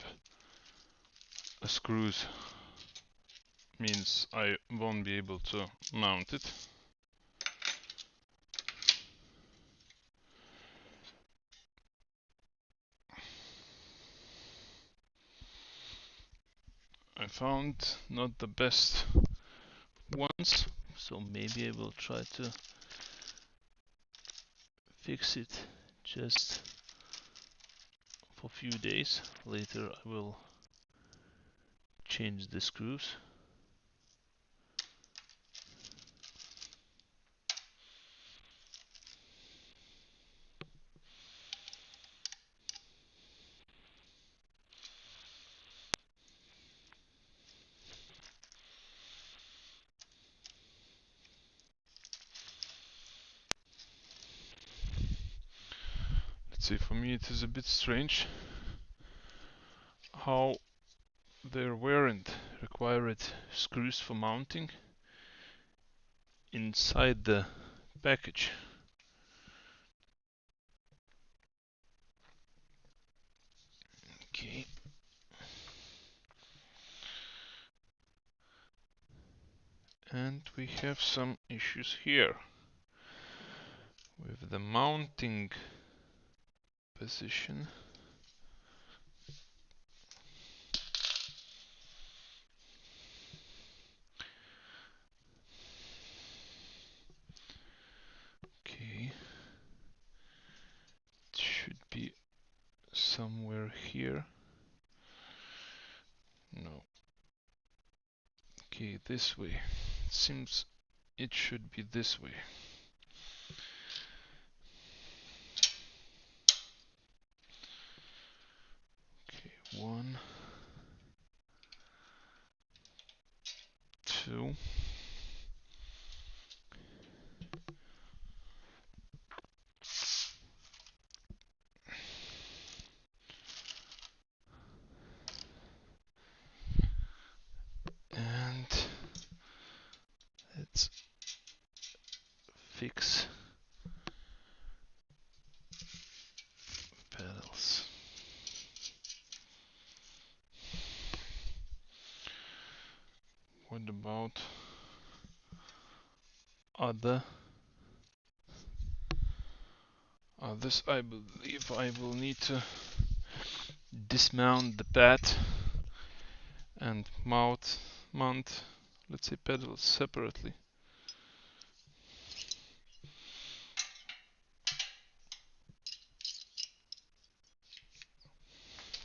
a screws. Means I won't be able to mount it. I found not the best ones, so maybe I will try to fix it just for a few days. Later I will change the screws. Let's see, for me it is a bit strange how there weren't required screws for mounting inside the package. Okay. And we have some issues here with the mounting position. Okay. It should be somewhere here. No. Okay, this way. It seems it should be this way. Okay, 1, 2. And let's fix pedals. What about others? I believe I will need to dismount the pad and mount, let's say, pedals separately.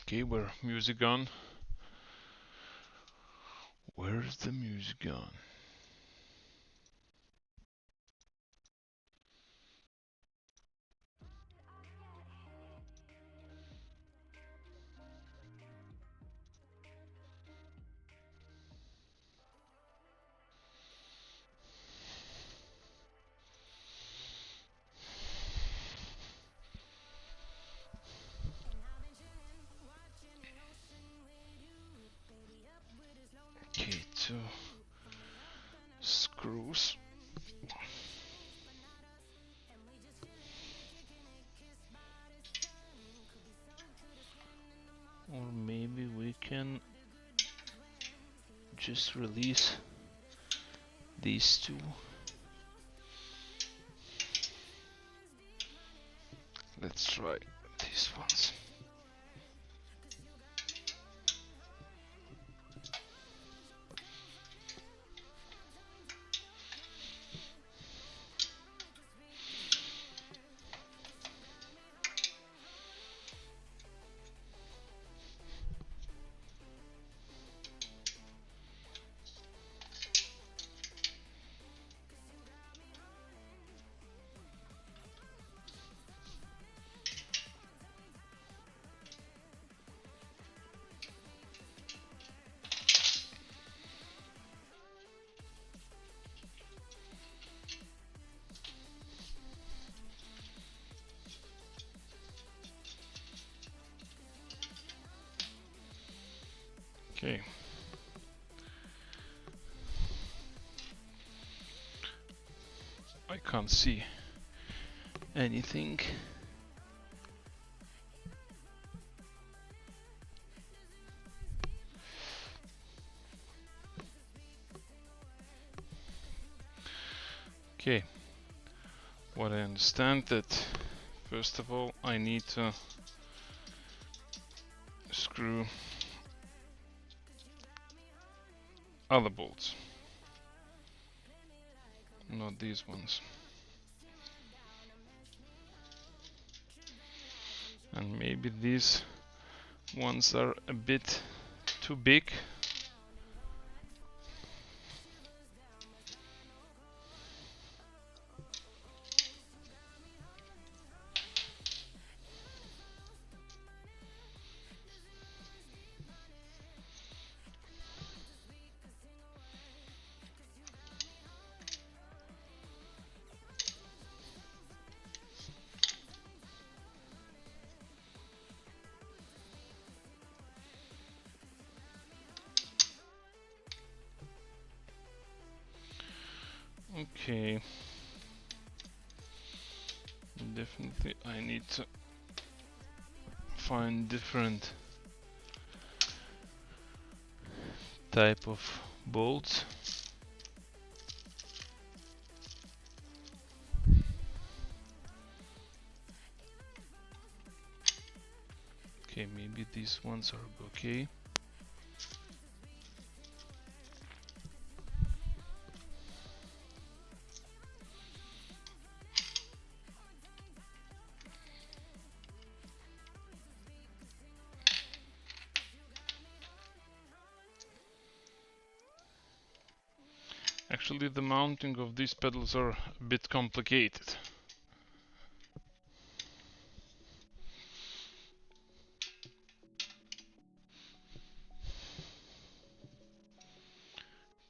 Okay, where music gone? Where's the music gone? Okay, 2 screws. Or maybe we can just release these 2. Let's try these ones. Okay. I can't see anything. Okay, what I understand that first of all I need to screw other bolts, not these ones. And maybe these ones are a bit too big. Okay, definitely I need to find different type of bolts. Okay, maybe these ones are okay. Actually, the mounting of these pedals are a bit complicated.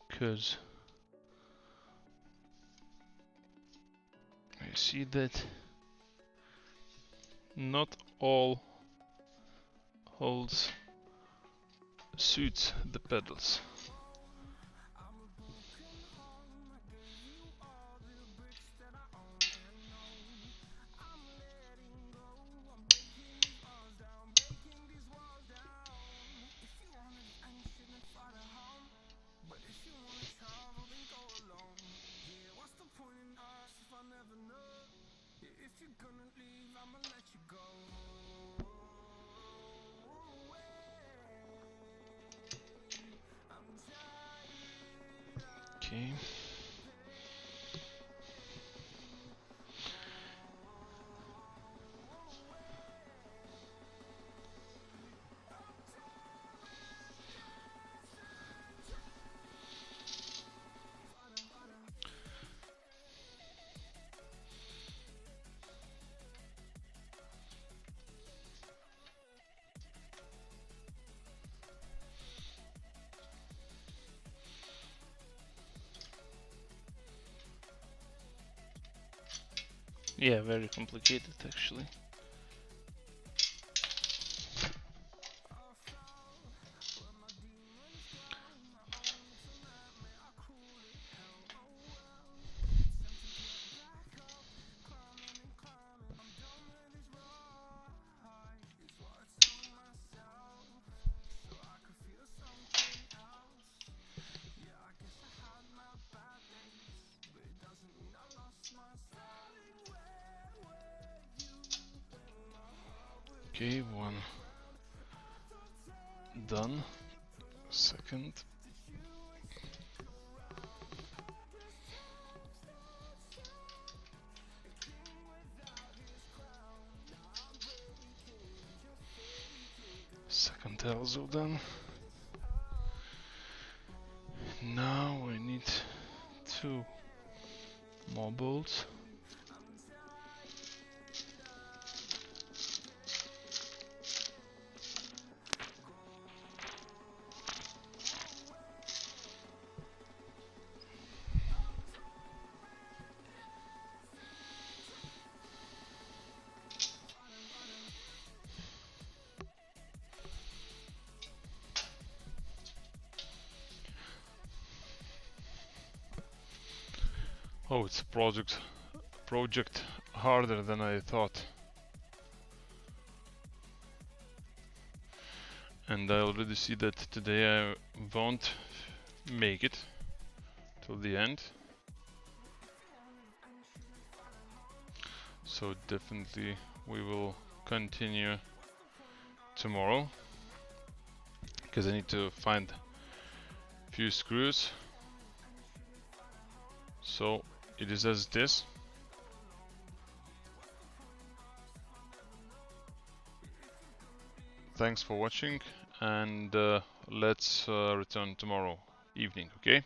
Because I see that not all holes suits the pedals. Okay. Yeah, very complicated actually. Okay, one done. Second. Second also done. Now I need 2 more bolts. Oh, it's a project harder than I thought. And I already see that today I won't make it till the end. So definitely we will continue tomorrow, because I need to find a few screws. So it is as it is. Thanks for watching, and let's return tomorrow evening, okay?